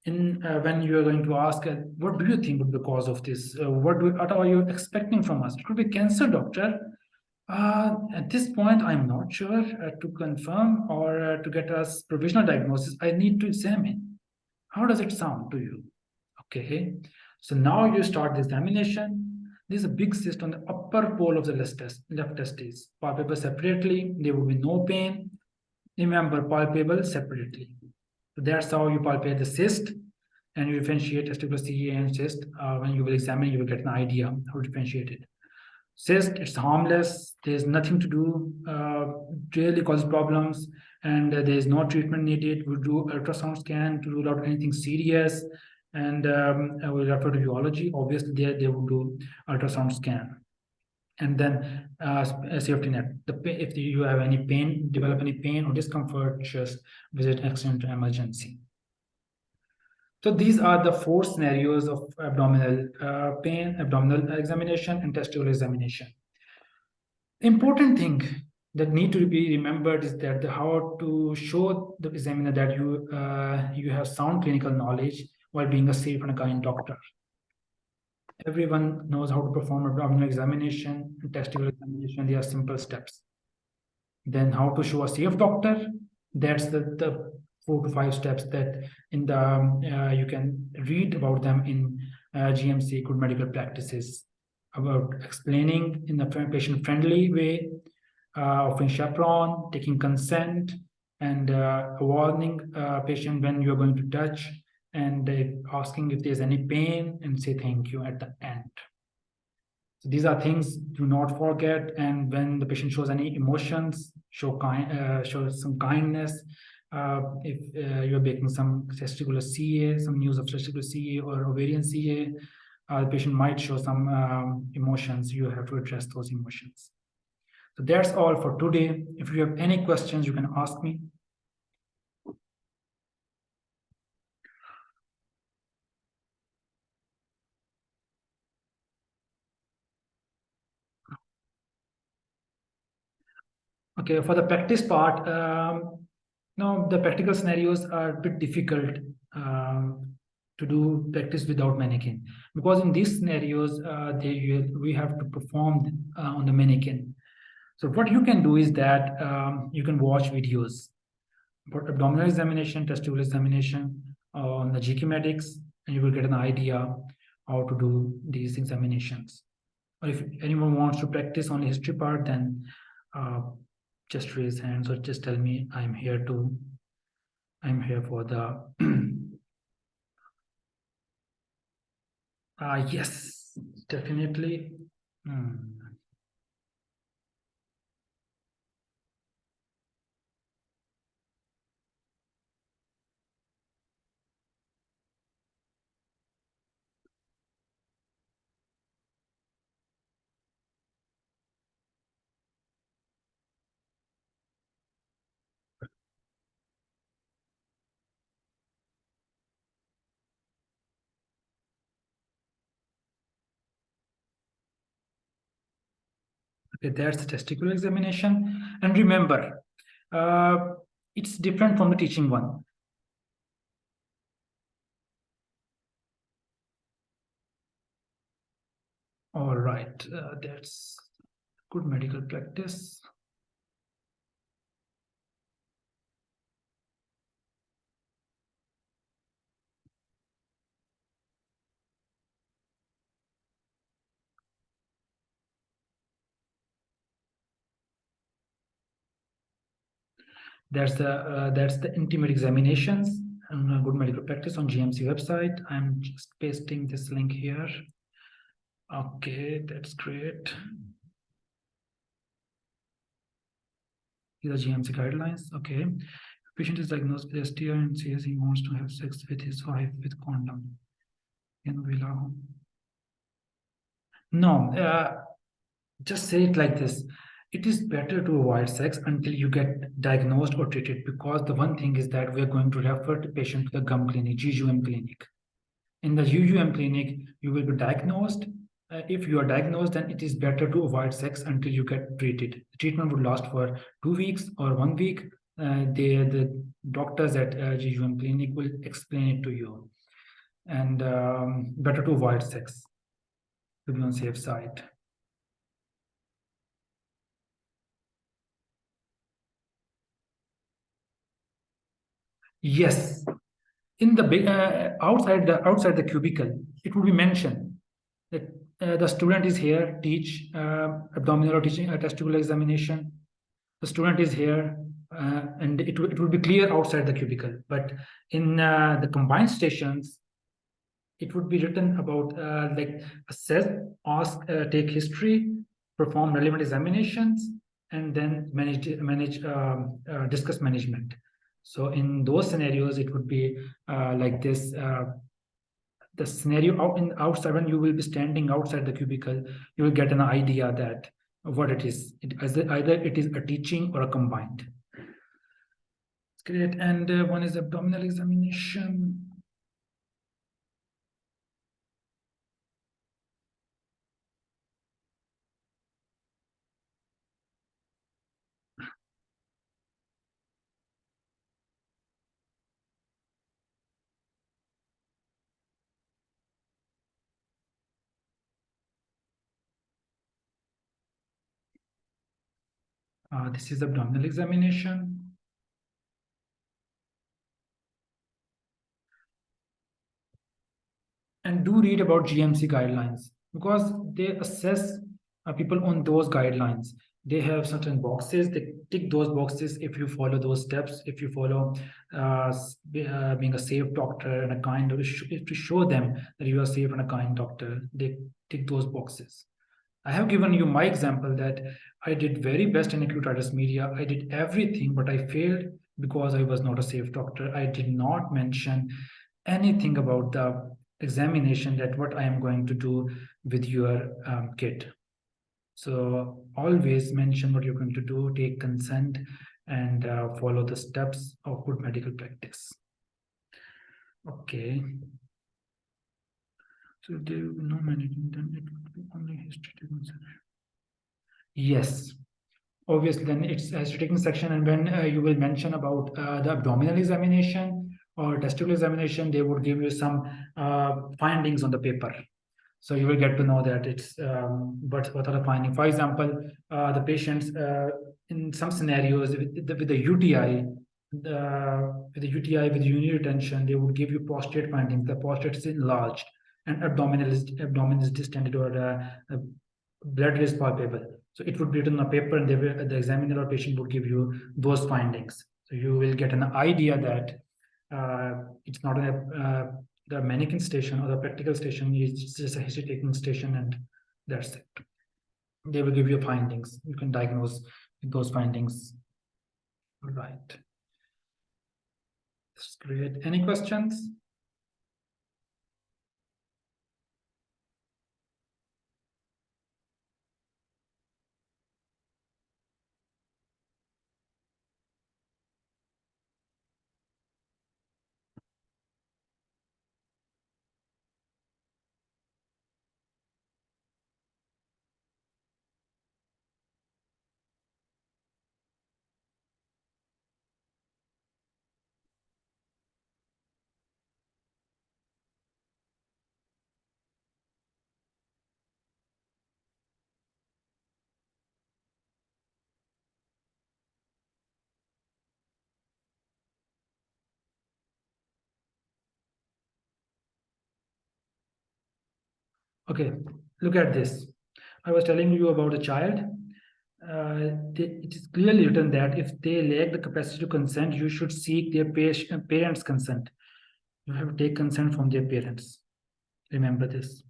in when you are going to ask, what do you think would be the cause of this? What are you expecting from us? It could be cancer, doctor. At this point, I'm not sure to confirm or to get us provisional diagnosis. I need to examine. How does it sound to you? Okay, so now you start the examination. There's a big cyst on the upper pole of the left testis. Palpable separately, there will be no pain. Remember, palpable separately. So that's how you palpate the cyst, and you differentiate testicular CA and cyst. When you will examine, you will get an idea how to differentiate it. Cyst, it's harmless. There's nothing to do. Rarely causes problems, and there is no treatment needed. We do ultrasound scan to rule out anything serious. And I will refer to urology. Obviously, they will do ultrasound scan, and then a safety net. If you have any pain, develop any pain or discomfort, just visit accident emergency. So these are the 4 scenarios of abdominal pain, abdominal examination, and testicular examination. Important thing that need to be remembered is that how to show the examiner that you have sound clinical knowledge while being a safe and a kind doctor. Everyone knows how to perform abdominal examination and testicular examination. They are simple steps. Then how to show a safe doctor. That's the 4 to 5 steps that in the you can read about them in GMC, Good Medical Practices, about explaining in a patient-friendly way, offering chaperone, taking consent, and warning patient when you're going to touch, and asking if there's any pain, and say thank you at the end. So these are things do not forget. And when the patient shows any emotions, show some kindness. If you're making some testicular CA, some news of testicular CA or ovarian CA, the patient might show some emotions. You have to address those emotions. So that's all for today. If you have any questions, you can ask me. Okay, for the practice part, now the practical scenarios are a bit difficult to do practice without mannequin, because in these scenarios, we have to perform on the mannequin. So what you can do is that you can watch videos for abdominal examination, testicular examination on the GK Medics, and you will get an idea how to do these examinations. Or if anyone wants to practice on the history part, then just raise hands or just tell me I'm here for the yes, definitely. Okay, that's the testicular examination. And remember, it's different from the teaching one. All right, that's good medical practice. That's the intimate examinations and good medical practice on GMC website. I'm just pasting this link here. Okay, that's great. These are GMC guidelines. Okay. Patient is diagnosed with STI and says he wants to have sex with his wife with condom. Can we allow? No, just say it like this. It is better to avoid sex until you get diagnosed or treated, because the one thing is that we are going to refer the patient to the GUM clinic, GUM clinic. In the UUM clinic, you will be diagnosed. If you are diagnosed, then it is better to avoid sex until you get treated. The treatment would last for 2 weeks or 1 week. The doctors at GUM clinic will explain it to you. And better to avoid sex, to be on safe side. Yes, in the big outside the cubicle, it would be mentioned that the student is here, teach abdominal or teaching a testicular examination. The student is here, and it will be clear outside the cubicle. But in the combined stations, it would be written about like assess, ask, take history, perform relevant examinations, and then discuss management. So in those scenarios, it would be like this. The scenario outside, when you will be standing outside the cubicle, you will get an idea that what it is. Either it is a teaching or a combined. Great. And one is abdominal examination. This is abdominal examination. And do read about GMC guidelines, because they assess people on those guidelines. They have certain boxes. They tick those boxes if you follow those steps. If you follow being a safe doctor and a kind, to show them that you are safe and a kind doctor, they tick those boxes. I have given you my example that I did very best in acute media. I did everything, but I failed because I was not a safe doctor. I did not mention anything about the examination, that what I am going to do with your kid. So always mention what you're going to do, take consent, and follow the steps of good medical practice. Okay. So if there will be no management, then it would be only history taking section. Yes. Obviously, then it's a history taking section, and when you will mention about the abdominal examination or testicular examination, they would give you some findings on the paper. So you will get to know that it's what are the findings. For example, the patients in some scenarios with the UTI, with urinary retention, they would give you prostate findings. The prostate is enlarged, and abdomen is distended, or blood is palpable. So it would be written on a paper, and the examiner or patient would give you those findings. So you will get an idea that it's not the mannequin station or the practical station, it's just a history taking station, and that's it. They will give you findings. You can diagnose those findings. All right. That's great. Any questions? Okay, look at this. I was telling you about a child. It is clearly written that if they lack the capacity to consent, you should seek their parents' consent. You have to take consent from their parents. Remember this.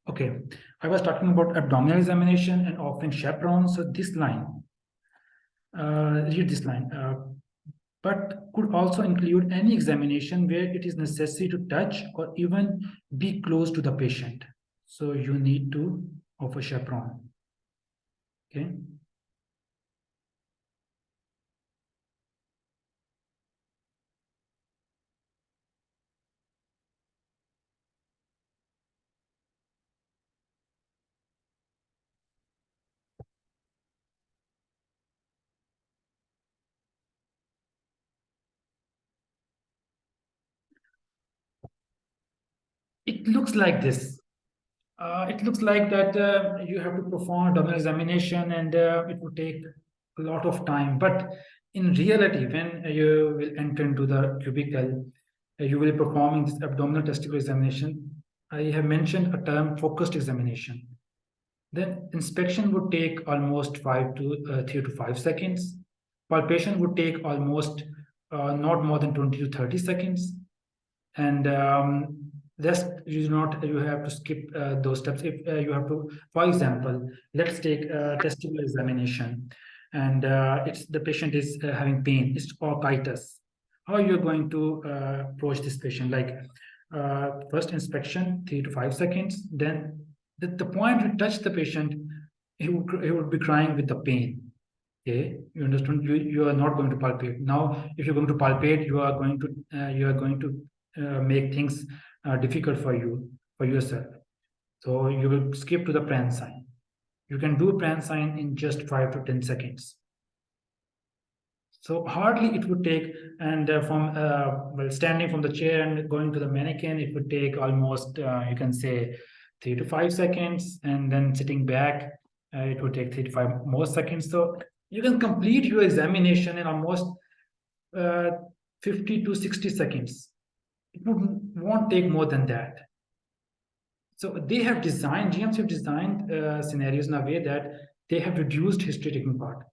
Okay, I was talking about abdominal examination and often chaperones. So this line, read this line, but could also include any examination where it is necessary to touch or even be close to the patient. So you need to offer chaperone. Okay. It looks like this. It looks like that you have to perform abdominal examination, and it would take a lot of time. But in reality, when you will enter into the cubicle, you will be performing this abdominal testicular examination. I have mentioned a term, focused examination. Then inspection would take almost 3 to 5 seconds. Palpation would take almost not more than 20 to 30 seconds. And rest, you have to skip those steps. If you have to, for example, let's take testicular examination, and it's the patient is having pain, it's orchitis. How are you going to approach this patient? Like first inspection, 3 to 5 seconds. Then the point you touch the patient, he would be crying with the pain. Okay, you understand? You are not going to palpate. Now, if you're going to palpate, you are going to make things difficult for yourself. So you will skip to the pran sign. You can do pran sign in just 5 to 10 seconds. So hardly it would take, and from well, standing from the chair and going to the mannequin, it would take almost you can say 3 to 5 seconds, and then sitting back, it would take 3 to 5 more seconds. So you can complete your examination in almost 50 to 60 seconds. It won't take more than that. So they have designed, GMs have designed scenarios in a way that they have reduced history taking part.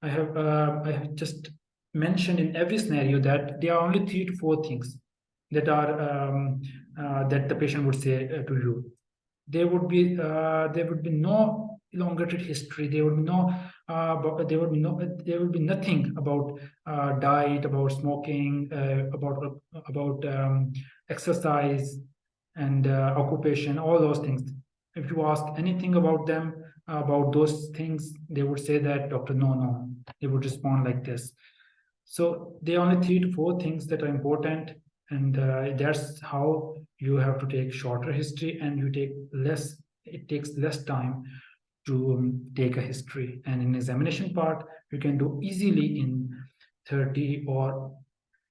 I have just mentioned in every scenario that there are only 3 to 4 things that are that the patient would say to you. There would be no elongated history. There would be nothing about diet, about smoking, about exercise and occupation, all those things. If you ask anything about them, about those things, they would say that, doctor, no. They would respond like this. So there are only 3 to 4 things that are important, and that's how you have to take shorter history, and it takes less time to take a history. And in examination part, you can do easily in 30 or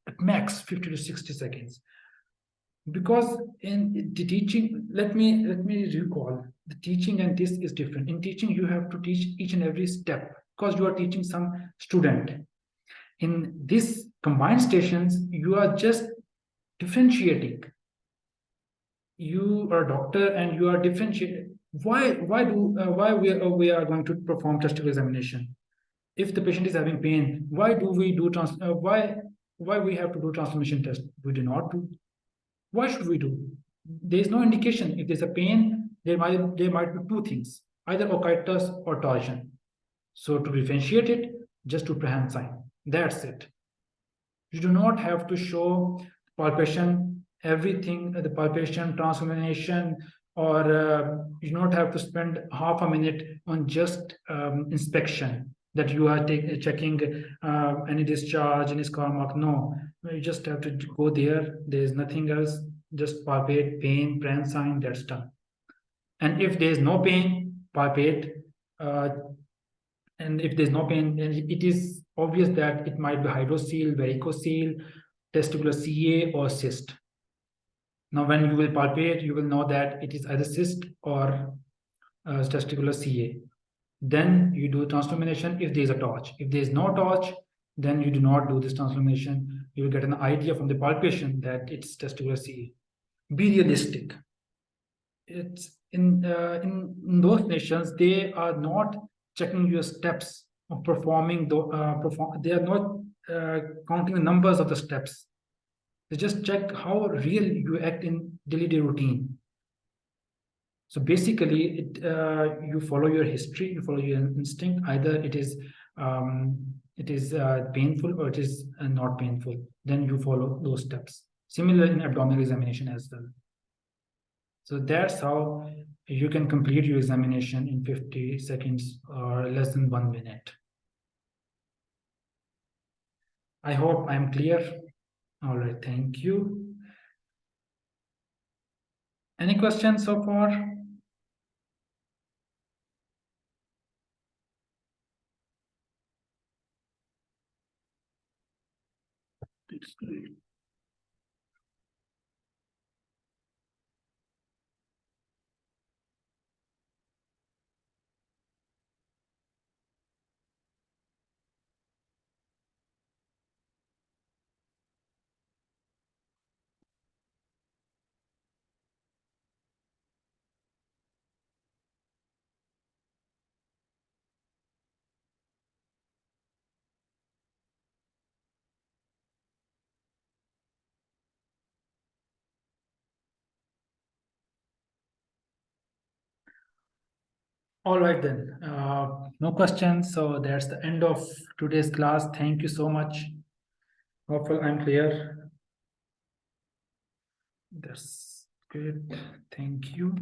at max 50 to 60 seconds. Because in the teaching, let me recall, the teaching and this is different. In teaching, you have to teach each and every step because you are teaching some student. In this combined stations, you are just differentiating. You are a doctor and you are differentiating. Why we are going to perform testicular examination? If the patient is having pain, why do we do why we have to do transformation test? We do not do. Why should we do? There is no indication. If there's a pain, there might be 2 things, either orchitis or torsion. So to differentiate it, just do hand sign. That's it. You do not have to show palpation, everything, the palpation, transformation, or you do not have to spend half a minute on just inspection, that you are checking any discharge, any scar mark. No, you just have to go there. There is nothing else. Just palpate, pain, Pran sign, that's done. And if there is no pain, palpate. And if there's no pain, then it is obvious that it might be hydrocele, varicocele, testicular CA, or cyst. Now, when you will palpate, you will know that it is either cyst or testicular CA. Then you do transformation if there is a torch. If there is no torch, then you do not do this transformation. You will get an idea from the palpation that it's testicular CA. Be realistic. It's in those nations, they are not checking your steps of performing. They are not counting the numbers of the steps. They just check how real you act in daily routine. So basically, you follow your history, you follow your instinct. Either it is painful or it is not painful. Then you follow those steps. Similar in abdominal examination as well. So that's how you can complete your examination in 50 seconds or less than 1 minute. I hope I'm clear. All right, thank you. Any questions so far? It's great. All right then, no questions. So that's the end of today's class. Thank you so much. Hopefully I'm clear. That's good. Thank you.